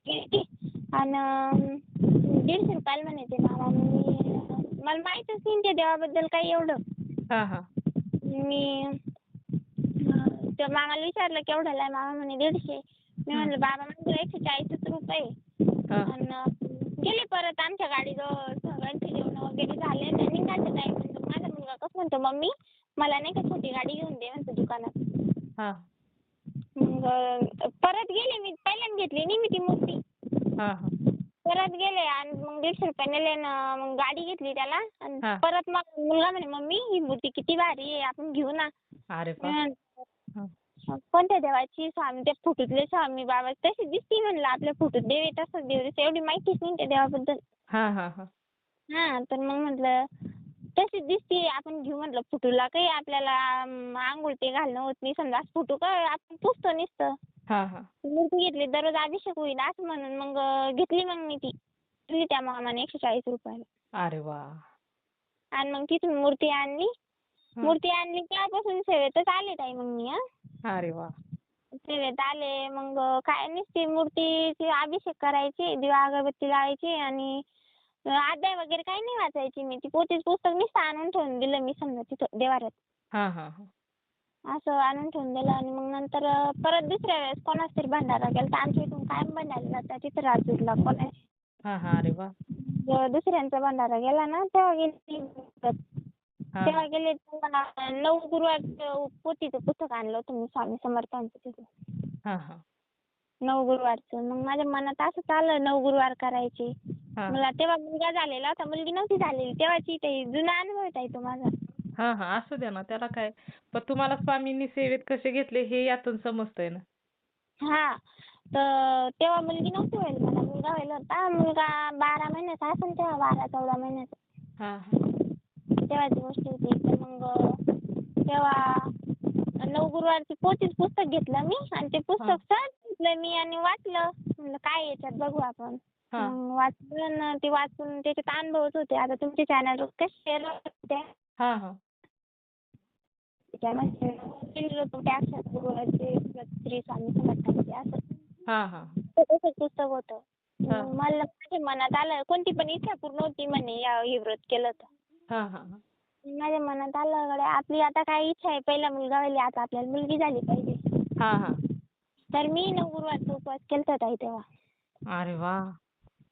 घेतली आणि 150 रुपयाला म्हणे ते मामा. मला माहीतच नाही त्या देवाबद्दल काही एवढं. हां, हां. मी त्या मामाला विचारलं केवढ्याला आहे, मामा म्हणे 150. मी म्हणलं बाबा माझं 140 रुपये. हा आणि गेले परत आमच्या गाडीजवळ सगळ्यांचे जेवण वगैरे झाले आणि निघायचं टाइम म्हणतो माझा मुलगा कसं म्हणतो मम्मी मला नाही का छोटी गाडी घेऊन दे म्हणतो दुकानात. हा मग परत गेले मी पहिल्यांदा घेतली नाही मी ती मूर्ती. हा परत गेले आणि मग 150 रुपये नेले ना मग गाडी घेतली त्याला आणि हा. परत मग मुलगा म्हणे मम्मी ही मूर्ती किती भारी आहे आपण घेऊ ना. अरे मी वा. म्हणलं, हा कोणत्या देवाची स्वामी त्या फोटोतले स्वामी बाबा तशी दिसती म्हणलं आपल्या फोटोत देव आहे तसंच देव दिसतं एवढी माहितीच नाही त्या देवाबद्दल. हा हा हा हा तर मग म्हटलं तशीच दिसती आपण घेऊ म्हटलं फोटोला काही आपल्याला आंघोळ ते घालणं होत नाही समजा फोटो काय आपण पुसतो नुसतं. हा हा मूर्ती घेतली दररोज अभिषेक होईल असं म्हणून मग घेतली मग मी ती दिली त्या मामाने 140 रुपयाला. अरे वा. आणि मग तिथून मूर्ती आणली. हा. मूर्ती आणली तेव्हापासून सेवेतच आले ताई मग मी. अरे वा. सेवेत आले मग काय नुसती मूर्तीची अभिषेक करायची दिवा अगरबत्ती लावायची आणि अध्याय वगैरे काही नाही वाचायची मी ती पोथीच पुस्तक नुसतं आणून ठेवून दिलं मी समजा तिथं देवाऱ्यात. हा हा हा असं आणून ठेवून दिलं आणि मग नंतर परत दुसऱ्या वेळेस कोणाच तरी भंडारा गेला तर आमच्या इथून कायम भंडारा जातात तिथं राजूरला कोणाची. हा हा अरे वा. दुसऱ्यांचा भंडारा गेला ना तेव्हा गेली हा तेव्हा गेले तेव्हा 9 गुरुवारचं पोथीचं पुस्तक आणलं होतं मी स्वामी समर्थांचं तिथून. हा हा 9 गुरुवारचं मग माझ्या मनात असंच आलं 9 गुरुवार करायचे. हा मला तेव्हा मुलगा झालेला होता मुलगी नव्हती झालेली तेव्हाची ते जुना अनुभव आहे तो माझा. हा हा असू द्या ना त्याला काय. पण तुम्हाला स्वामींनी सेवेत कसे घेतले हे यातून समजतंय ना. हा तर तेव्हा मुलगी नव्हती व्हायला मला मुलगा व्हायला होता मुलगा 12 महिन्याचा असेल तेव्हा 12-14 महिन्याचा. हा हा तेव्हाची गोष्ट होती तर मग तेव्हा 9 गुरुवारची पोथीच पुस्तक घेतलं मी आणि ते हा पुस्तक सहज घेतलं मी आणि वाचलं म्हणलं काय याच्यात बघू आपण. हा मग वाचलं ना ते वाचून त्याच्यात अनुभवच होते आता तुमच्या चॅनलवर कसे शेअर होते हा हा त्यामध्ये अक्षर गुरुवारचे श्री स्वामी समर्थांचे असं हा हा ते तसंच पुस्तक होतं. हा मला माझ्या मनात आलं कोणती पण इच्छा पूर्ण होती म्हणे हे व्रत केलं तर. हा हा हा माझ्या मनात आलं गड्या आपली आता काय इच्छा आहे पहिला मुलगा व्हायला आता आपल्याला मुलगी झाली पाहिजे. हा हा तर मी 9 गुरुवारचा उपवास केलता ताई तेव्हा. अरे वा.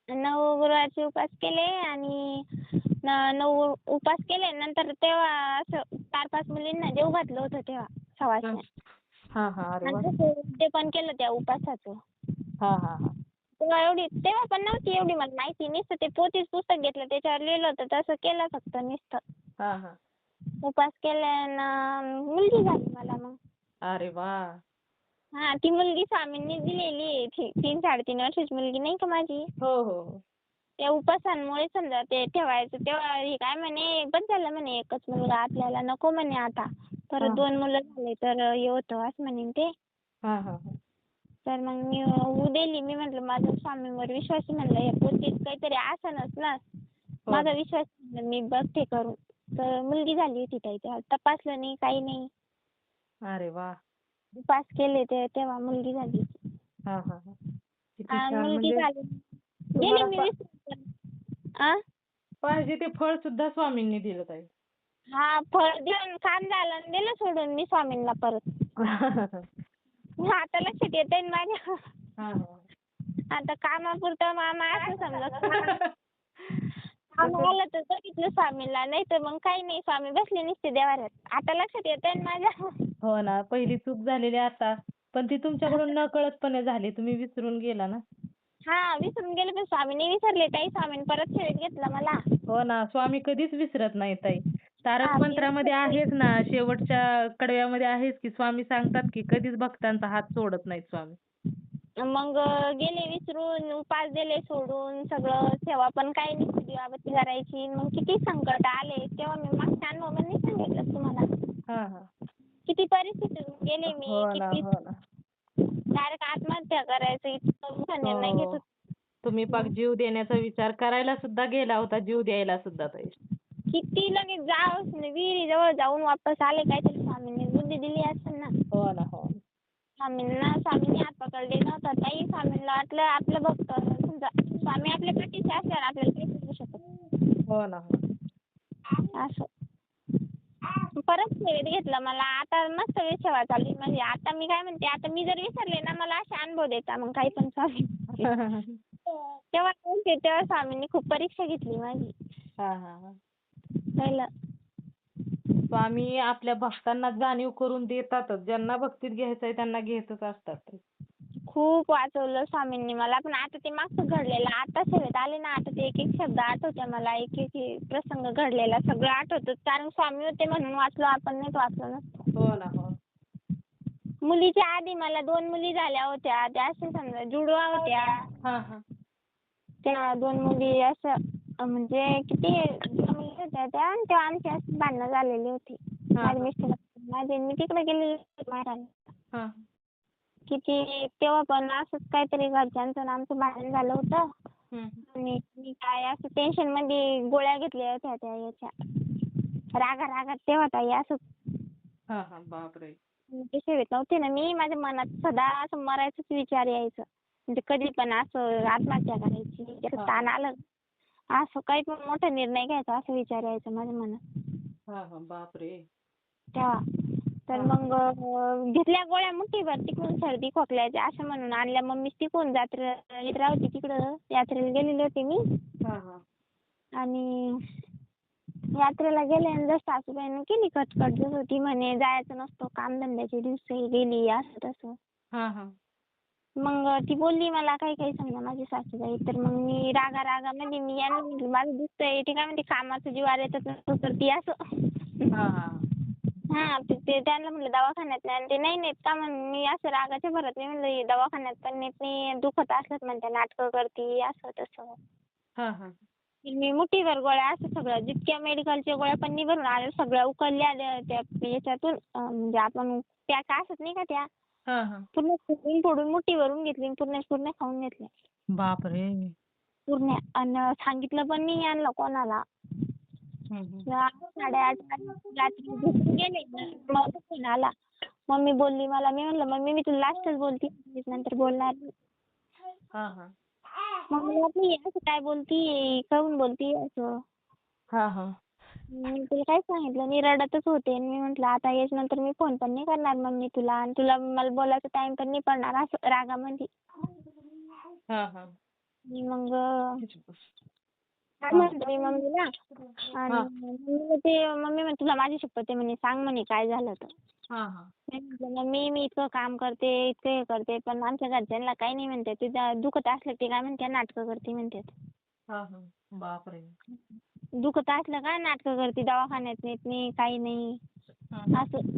9 गुरुवारचे उपवास केले आणि 9 उपवास केले नंतर तेव्हा असं 4-5 मुलींना जेवू घातलं होतं तेव्हा हा सवासण्या. हा हा अरे वा. आणि तसं ते पण केलं त्या उपवासाचं. हा हा हा तेव्हा पण नव्हती एवढी मला माहिती नुसतं ते पोथीच पुस्तक घेतलं त्याच्यावर लिहिलं होतं तसं केलं फक्त नुसतं. हा हा उपवास केल्यानं मुलगी झाली मला मग. अरे वा. हा ती मुलगी स्वामींनी दिलेली आहे 3-3.5 वर्षाची मुलगी नाही का माझी. हो हो हो त्या उपासांमुळे समजा ते ठेवायचं तेव्हा हे काय म्हणे बस झालं म्हणे एकच मुलगा आपल्याला नको म्हणे आता परत 2 मुलं झाले तर हे होतं असं म्हणे ते. हा हा हा तर मग मी होऊ दिली मी म्हटलं माझा स्वामींवर विश्वास आहे म्हणलं हे पोथीत काहीतरी असनच ना. हो माझा विश्वास मी बघते करून तर मुलगी झाली होती ताई तेव्हा तपासलं नाही काही नाही. अरे वा. उपास केले ते तेव्हा मुलगी झाली. हा हा हा किती छान मुलगी म्हणजे झाली गेली तुम्हाला मी विसरून. आ पाहिजे ते फळ सुद्धा स्वामींनी दिलं ताई. हा फळ देऊन काम झालं आणि दिलं सोडून मी स्वामींना परत. आता लक्षात येतंय ना माझ्या. हा हा आता कामापुरतं मामा असं समजा काम आलं तर बघितलं स्वामीला नाही तर मग काही नाही स्वामी बसले नसते देवाऱ्यात. आता लक्षात येतंय ना माझ्या. हो ना पहिली चूक झालेली आता पण ती तुमच्याकडून नकळतपणे झाली तुम्ही विसरून गेला ना. हा विसरून गेले पण स्वामींनी विसरले ताई स्वामींनी परत सेवेत घेतलं मला. हो ना स्वामी कधीच विसरत नाही ताई. तारक हा मी मंत्रामध्ये विसरले. आहेच ना शेवटच्या कडव्यामध्ये आहेच की स्वामी सांगतात की कधीच भक्तांचा हात सोडत नाहीत स्वामी. मग गेले विसरून उपास दिले सोडून सगळं सेवा पण काही नाही दिवाबत्ती करायची मग किती संकट आले तेव्हा मी मागच्या अनुभव नाही सांगितलं तुम्हाला. हा हा किती परिस्थितीतून गेले मी हो ना किती हो ना डायरेक्ट आत्महत्या करायचं इतका मोठा निर्णय घेत हो होते. तुम्ही पाक जीव देण्याचा विचार करायला सुद्धा गेला होता जीव द्यायला सुद्धा ताई. किती लगेच विहिरीजवळ जाऊन वापस आले काहीतरी स्वामींनी बुद्धी दिली असेल ना. हो ना हो स्वामींनी हात पकडले नव्हता ताई स्वामींना वाटलं आपलं भक्त समजा स्वामी आपल्या पाठीशी असल्यावर आपल्याला काही करू शकत. हो ना हो असं परत खरंच सेवेत घेतलं मला. आता मस्त सेवा चालू आहे माझी. आता मी काय म्हणते, आता मी जर विसरले ना मला असे अनुभव देता मग काही पण स्वामी. तेव्हा नव्हते, तेव्हा स्वामींनी खूप परीक्षा घेतली माझी हा हा हा. पहिलं. स्वामी आपल्या भक्तांना जाणीव करून देतातच. ज्यांना भक्तीत घ्यायचंय त्यांना घेतच असतात. खूप वाचवलं स्वामींनी मला. पण आता ते मागचं घडलेलं आता सेवेत आले ना, आता ते एक एक शब्द आठवते मला, एक एक प्रसंग घडलेला सगळं आठवतं. कारण स्वामी होते म्हणून वाचलो, आपण नाही वाचलो नसतो. हो ना, हो. मुलीच्या आधी मला 2 मुली झाल्या होत्या. त्या असे समजा जुडवा होत्या. हा हा. त्या 2 मुली असं म्हणजे किती मुली होत्या त्या, आणि तेव्हा आमची अशी भांडणं झालेली होती. हा माझे हा. मिस्टर माझे, मी तिकडे गेलेली होती माहेराला. हा. किती तेव्हा पण असंच काहीतरी घरच्यांचं आणि आमचं भांडण झालं होतं. हम्म. आणि मी काय असं टेन्शन मध्ये गोळ्या घेतल्या होत्या त्या याच्या रागात तेव्हा ताई असं. हा हा. बापरे. ते सेवेत नव्हते ना मी, माझ्या मनात सदा असं मरायचंच विचार यायचं. म्हणजे कधी पण असं आत्महत्या करायची, असं ताण आलं असं काही पण मोठा निर्णय घ्यायचा असं विचार यायचा माझ्या मनात हा हा. बापरे. तेव्हा. तर मग घेतल्या गोळ्या मुठीभर, तिकडून सर्दी खोकल्याच्या असं म्हणून आणल्या. मम्मी तिकडून यात्रा होती तिकडं, यात्रेला गेलेली होती मी. हा हा. आणि यात्रेला गेले आणि जसं सासूबाईंनी केली कटकट, जसं ती म्हणे जायचं नसतं कामधंद्याच्या दिवशी गेली असं तसं. हा हा. मग ती बोलली मला काही काही समजा माझी सासूबाई. तर मग मी रागामध्ये मी यांना म्हटलं माझं दुखतंय. ते काय म्हणते कामाचं जीवावर येतात नसतं तर ती असं. हा हा. हा ते त्यांना म्हटलं दवाखान्यात नाही, आणि ते नाही नेत का म्हणून मी असं रागाच्या भरात मी म्हणलं दवाखान्यात पण नेत नाही, दुखत असलं म्हणते नाटकं करते असं तसं. हा हा. मी मुठीभर गोळ्या असं सगळं जितक्या मेडिकलच्या गोळ्या पण नाही भरून आल्या, सगळ्या उकलल्या त्या याच्यातून. म्हणजे आपण त्या काय असत नाही का त्या हा हा. पूर्ण फोडून मुठी भरून घेतली आणि पूर्ण खाऊन घेतल्या बापरे. पूर्ण. आणि सांगितलं पण नाही यांना कोणाला. हम्म. 8:30 रात्री झोपून गेले. मग फोन आला. मम्मी बोलली मला. मी म्हणलं मम्मी मी तुला लास्टच बोलते, नंतर बोलणार नाही. हा हा. मग मला वाटलं असं काय बोलती, काहून बोलती असं. हा हा. मी तुला काय सांगितलं, मी रडतच होते. आणि मी म्हटलं आता याच्यानंतर मी फोन पण नाही करणार मम्मी तुला, आणि तुला मला बोलायचा टाइम पण नाही पडणार असं रागामध्ये. हा हा. आणि मग काय म्हणते मी मम्मीला. आणि मम्मी म्हणे तुला माझी शपथ आहे म्हणे, सांग म्हणे काय झालं तर. हा हा. मी म्हटलं मम्मी मी इतकं काम करते, इतकं हे करते, पण आमच्या घरच्यांना काही नाही म्हणते. तुझ्या दुखत असलं ते काय म्हणते नाटकं करते म्हणतात. हा हा. बापरे. दुखत असलं का नाटकं करते, दवाखान्यात नेत नाही काही नाही हा. असं.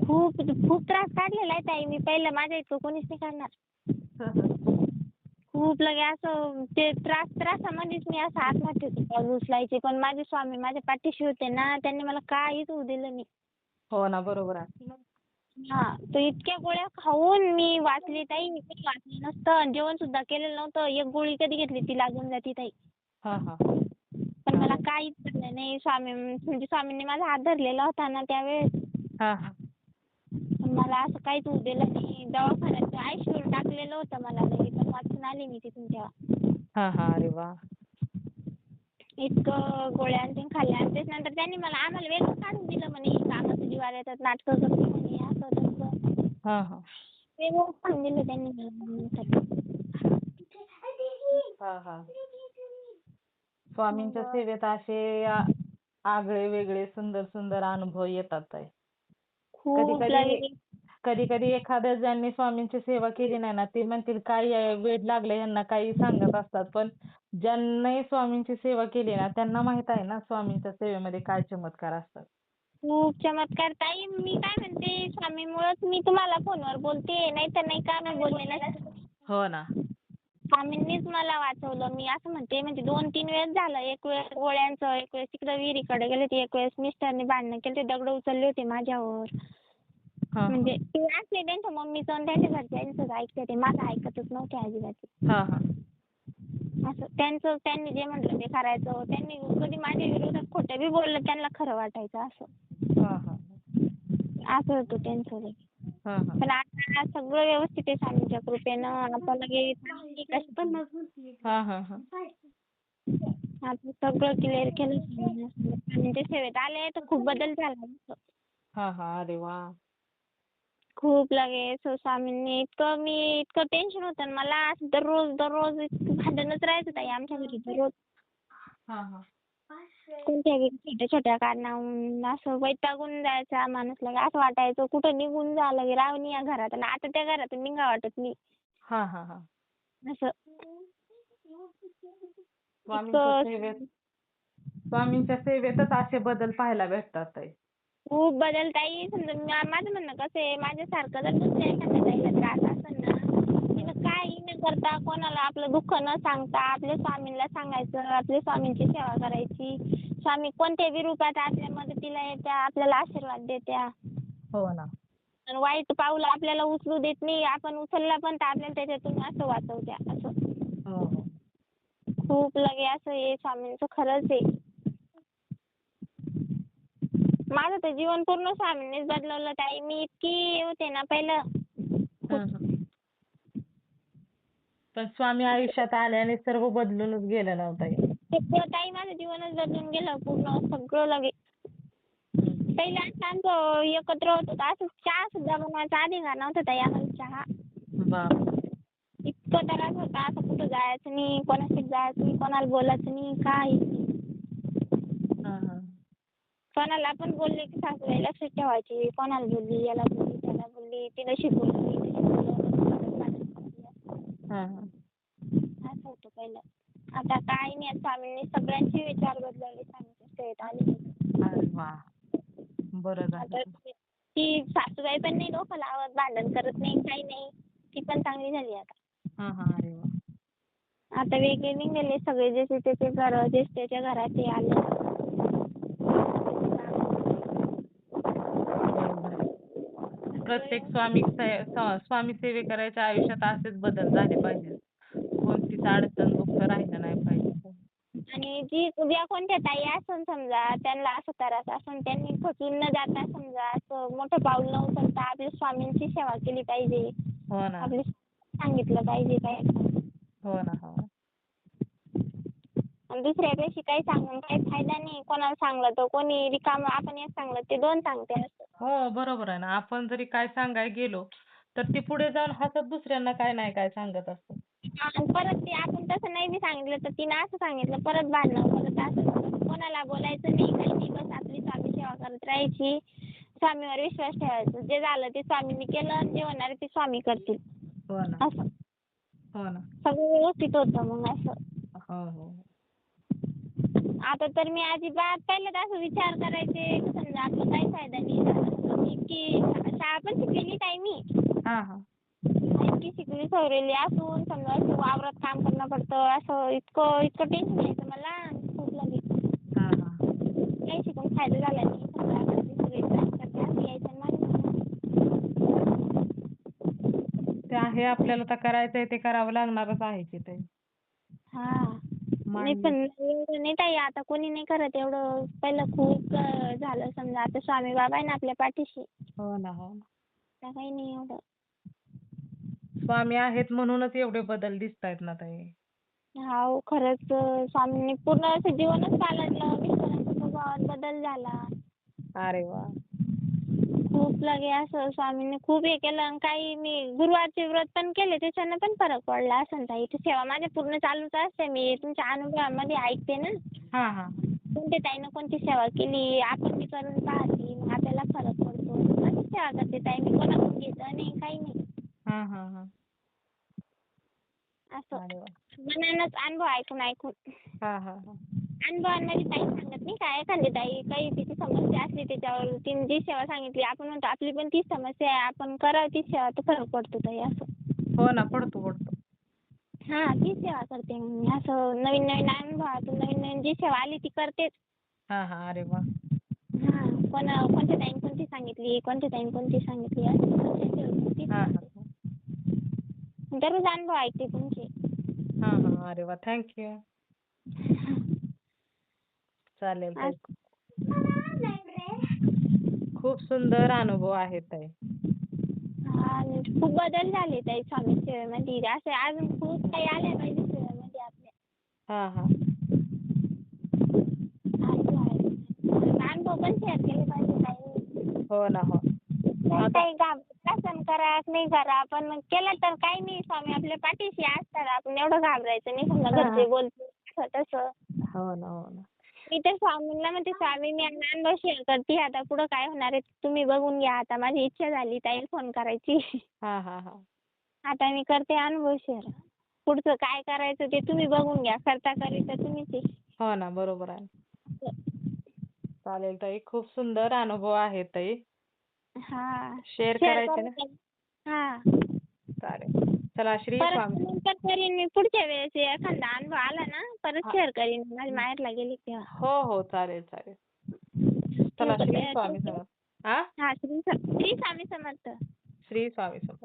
खूप खूप त्रास काढलेला आहे ताई मी. पहिलं माझ्या इतकं कोणीच नाही काढणार. खूप लगे असं ते त्रासामध्येच मी असं आत्महत्येचं पाऊल उचलायचे. पण माझे स्वामी माझ्या पाठीशी होते ना, त्यांनी मला काहीच होऊ दिलं नाही. हो ना, बरोबर आहे. हा. तर इतक्या गोळ्या खाऊन मी वाचली ताई. मी कधी वाचलं नसतं. जेवण सुद्धा केलेलं नव्हतं. एक गोळी कधी घेतली ती लागून जाते ताई. हा हा. पण मला काहीच झालं नाही. म्हणजे स्वामींनी माझा हात धरलेला होता ना त्यावेळेस. हा हा. मला असं काहीच होऊ दिलं नाही. दवाखान्यात ICU टाकलेलं होतं मला लगे, पण वाचून आले मी तिथून तेव्हा. हा हा. अरे वा. इतकं गोळ्या आणि ते खाल्ल्या. आणि त्याच्यानंतर त्यांनी आम्हाला वेगळं काढून दिलं म्हणे, कामाचं जीवावर येतात नाटकं करते म्हणे असं तसं. हा हा. वेगळं काढून दिलं त्यांनी मला. हा हा. स्वामींच्या सेवेत असे आगळे वेगळे सुंदर सुंदर अनुभव येतात आहे. कधी खूप कधी कधी कधी एखाद्या ज्यांनी स्वामींची सेवा केली नाही ना, ते म्हणतील काही वेड लागले यांना, काही सांगत असतात. पण ज्यांनी स्वामींची सेवा केली ना त्यांना माहित आहे ना स्वामींच्या सेवेमध्ये काय चमत्कार असतात. खूप चमत्कार ताई. मी काय म्हणते स्वामीमुळेच मी तुम्हाला फोनवर बोलते, नाही तर नाही का मी बोलले नसते. हो ना. स्वामींनीच मला वाचवलं. मी असं म्हणते, म्हणजे 2-3 वेळेस झालं. एक वेळेस गोळ्यांचं, एक वेळेस तिकडे विहिरीकडे गेले होते, एक वेळेस मिस्टरने भांडणं केले ते दगड उचलले होते माझ्यावर. हा म्हणजे ते असले त्यांच्या मम्मीचं आणि त्यांच्या घरच्यांचंच ऐकते ते, माझं ऐकतच नव्हते अजिबात. हा हा. असं त्यांनी जे म्हटलं ते करायचं. त्यांनी कधी माझ्या विरोधात खोटं बी बोललं त्यांना खरं वाटायचं असं. हा हा. असं होतं त्यांचं लई. हा हा. पण आता सगळं व्यवस्थित आहे स्वामींच्या कृपेनं. आता लगे हा हा हा. आता सगळं क्लिअर केलं स्वामींच्या सेवेत आले तर खूप बदल झाला. हा हा. अरे वा. खूप लगे स्वामींनी इतकं टेन्शन होतं ना मला. असं दररोज इतकं भांडणच राहायचं ताई आमच्या घरी दररोज. हा हा. कोणत्याही छोट्या छोट्या कारणावरून असं वैतागून जायचा माणूस. लगे असं वाटायचं कुठं निघून जा, लगे राहावं या घरात. आणि आता त्या घरातून निघा वाटत नाही हा हा हा. असं. स्वामींच्या इतकं सेवेत स्वामींच्या सेवेतच असे बदल पाहायला भेटतात ताई. खूप बदल ताई. समजा माझं म्हणणं कसं आहे, माझ्यासारखं जर दुसऱ्या एखाद्या ताईला त्रास असेल ना, तिनं काही न करता कोणाला आपलं दुःख न सांगता आपल्या स्वामींना सांगायचं, आपल्या स्वामींची सेवा करायची. स्वामी कोणत्याही रूपात आपल्या मदतीला येत्या, आपल्याला आशीर्वाद देत्या. हो ना. आणि वाईट पाऊल आपल्याला उचलू देत नाही. आपण उचलला पण तर आपल्याला त्याच्यातून असं वाचवत्या असं. हो हो. खूप लगे असं हे स्वामींचं खरंच आहे. माझं तर जीवन पूर्ण स्वामींनीच बदलवलं ताई. मी इतकी होते ना पहिलं खूप. हं, हं. पण स्वामी आयुष्यात आल्याने सर्व बदलूनच गेलं ना ओ ताई. सगळं ताई माझं जीवनच बदलून गेलं पूर्ण सगळं लगे. हं. पहिलं असं आमचं एकत्र होत होतं. असं चहा सुद्धा बनवायचा अधिकार नव्हता ताई आम्हाला चहा. बापरे! इतका त्रास होता. असं कुठं जायचं नाही, कोणाशी जायचं नाही, कोणाला बोलायचं नाही, काहीच नाही. हां, हां. कोणाला पण बोलले की सासूबाई लक्षात ठेवायची. कोणाला बोलली, याला बोलली, त्याला बोलली, ती नशी बोलली, तशी बोलली. हां, हां. असं होतं पहिलं. आता काही नाही. स्वामींनी सगळ्यांचे विचार बदलवले. स्वामींच्या सेवेत आले. अरे वाह! बरं झालं आता ते. ती सासूबाई पण नाही डोकं लावत, भांडण करत नाही, काही नाही. ती पण चांगली झाली आता. हां, हां. अरे वाह! आता वेगळे निघाले सगळे. ज्याचे त्याचे घर, ज्याच्या त्याच्या घरात ते आले. बरोबर आहे. प्रत्येक स्वामी सेवेकराच्या आयुष्यात असेच बदल झाले पाहिजेत. कोणतीच अडचण, दुःख राहिलं नाही पाहिजे. आणि ज्या कोणत्या ताई असन समजा त्यांना असं त्रास असन, त्यांनी खचून न जाता समजा असं मोठं पाऊल न उचलता आपल्या स्वामींची सेवा केली पाहिजे. हो ना. आपले सांगितलं पाहिजे काय. हो ना. हो. आणि दुसऱ्यापेक्षा काही सांगून काही फायदा नाही. कोणाला सांगलं तर कोणी रिकामं, आपण एक सांगलं ते दोन सांगते असं. हो, बरोबर आहे ना. आपण जरी काय सांगायला गेलो, तर ते पुढे जाऊन हसत दुसऱ्यांना काय नाही काय सांगत असतात. आणि परत ते आपण तसं नाही बी सांगितलं तर तिनं असं सांगितलं, परत भांडणं, परत असं. कोणाला बोलायचं नाही, काही नाही. बस आपली स्वामी सेवा करत राहायची. स्वामीवर विश्वास ठेवायचा. जे झालं ते स्वामींनी केलं आणि जे होणार ते स्वामी करतील हो ना. असं. हो ना. सगळं व्यवस्थित होतं मग असं. हो, हो. आता तर मी अजिबात पहिलं असं विचार करायचे की समजा आपला काही फायदा नाही झाला. मी इतकी शाळा पण शिकलेली ताई मी. हां, हां. इतकी शिकली सवरलेली असून समजा असं वावरात काम करणं पडतं. असं इतकं टेन्शन यायचं मला खूप लगे. हां, हां. काही शिकून फायदा झाला नाही. समजा घरचे सगळे त्रास करते असं यायचं ना माझं. ते आहे आपल्याला तर करायचंय ते करावं लागणारच आहे की ताई. हां. नाही मान्य. पण एवढं नाही ताई आता कोणी नाही करत एवढं. पहिलं खूप झालं समजा. आता स्वामी बाबा आहे ना आपल्या पाठीशी. हो ना. हो ना. आता काही नाही एवढं. स्वामी आहेत म्हणूनच एवढे बदल दिसतायत ना ताई. हो खरंच स्वामींनी पूर्ण असं जीवनच पालटलं. मिस्टरांच्या स्वभावात बदल झाला. अरे वाह! खूप लगे असं स्वामींनी खूप हे केलं. आणि काही मी गुरुवारचे व्रत पण केले त्याच्यानं पण फरक पडला असेल ताई. ती सेवा माझी पूर्ण चालूच असते. मी तुमच्या अनुभवामध्ये ऐकते ना. हां, हां. कोणत्या ताईनं कोणती सेवा केली आपण बी करून पाहते. मग आपल्याला फरक पडतो. अशीच सेवा करते ताई मी. कोणाकडून घेतलं नाही, काही नाही. हां, हां, हां. असं अरे वाह! मनानंच अनुभव ऐकून. हां, हां, हां. अनुभवांमध्ये ताई सांगत नाही का एखादी ताई काही तिची समस्या असली त्याच्यावर तिने जी सेवा सांगितली आपण म्हणतो आपली पण तीच समस्या आहे, आपण करावं तीच सेवा तर फरक पडतो ताई असं. हो ना. पडतो, पडतो. हां तीच सेवा करते मग मी. असं नवीन नवीन अनुभवातून नवीन नवीन जी सेवा आली ती करतेच. हां, हां. अरे वाह! हां कोणत्या ताईने कोणती सांगितली, कोणत्या ताईने कोणती सांगितली असं तीच हां, करते. हां. दररोज अनुभव ऐकते तुमचे. हां, हां. अरे वाह! Thank you. चालेल ताई. असं. खूप सुंदर अनुभव आहेत ताई. आणि खूप बदल झाले ताई स्वामी सेवेमध्ये. असे अजून खूप काही आले पाहिजे सेवेमध्ये आपल्या. हां, हां. अनुभव आहे. अनुभव पण शेअर केले पाहिजे ताई. हो ना, हो. तर आता काही घाबरून करा नाही करा पण मग केलं तर काही नाही स्वामी आपल्या पाठीशी असतात आपण एवढं घाबरायचं नाही समजा घरचे बोलतील असं तसं. हो ना, हो ना. मी तर स्वामींना म्हणते स्वामी मी अनुभव शेअर करते आता पुढं काय होणार आहे तुम्ही बघून घ्या आता माझी इच्छा झाली ताईला फोन करायची. हां, हां, हां. आता मी करते अनुभव शेअर. पुढचं काय करायचं ते तुम्ही बघून घ्या करता करीता तुम्हीच आहे. हो ना, बरोबर आहे. चालेल ताई. खूप सुंदर अनुभव आहे ताई. हा शेअर शेअर करायचे ना? करून हा चालेल. चला श्री परत स्वामी. नंतर करीन मी पुढच्या वेळेस एखादा अनुभव आला ना परत शेअर करीन माझ्या माहेरला गेली तेव्हा. हो, हो. चालेल, चालेल. चला श्री स्वामी समर्थ. हां? हा श्री स्वामी समर्थ. श्री स्वामी समर्थ.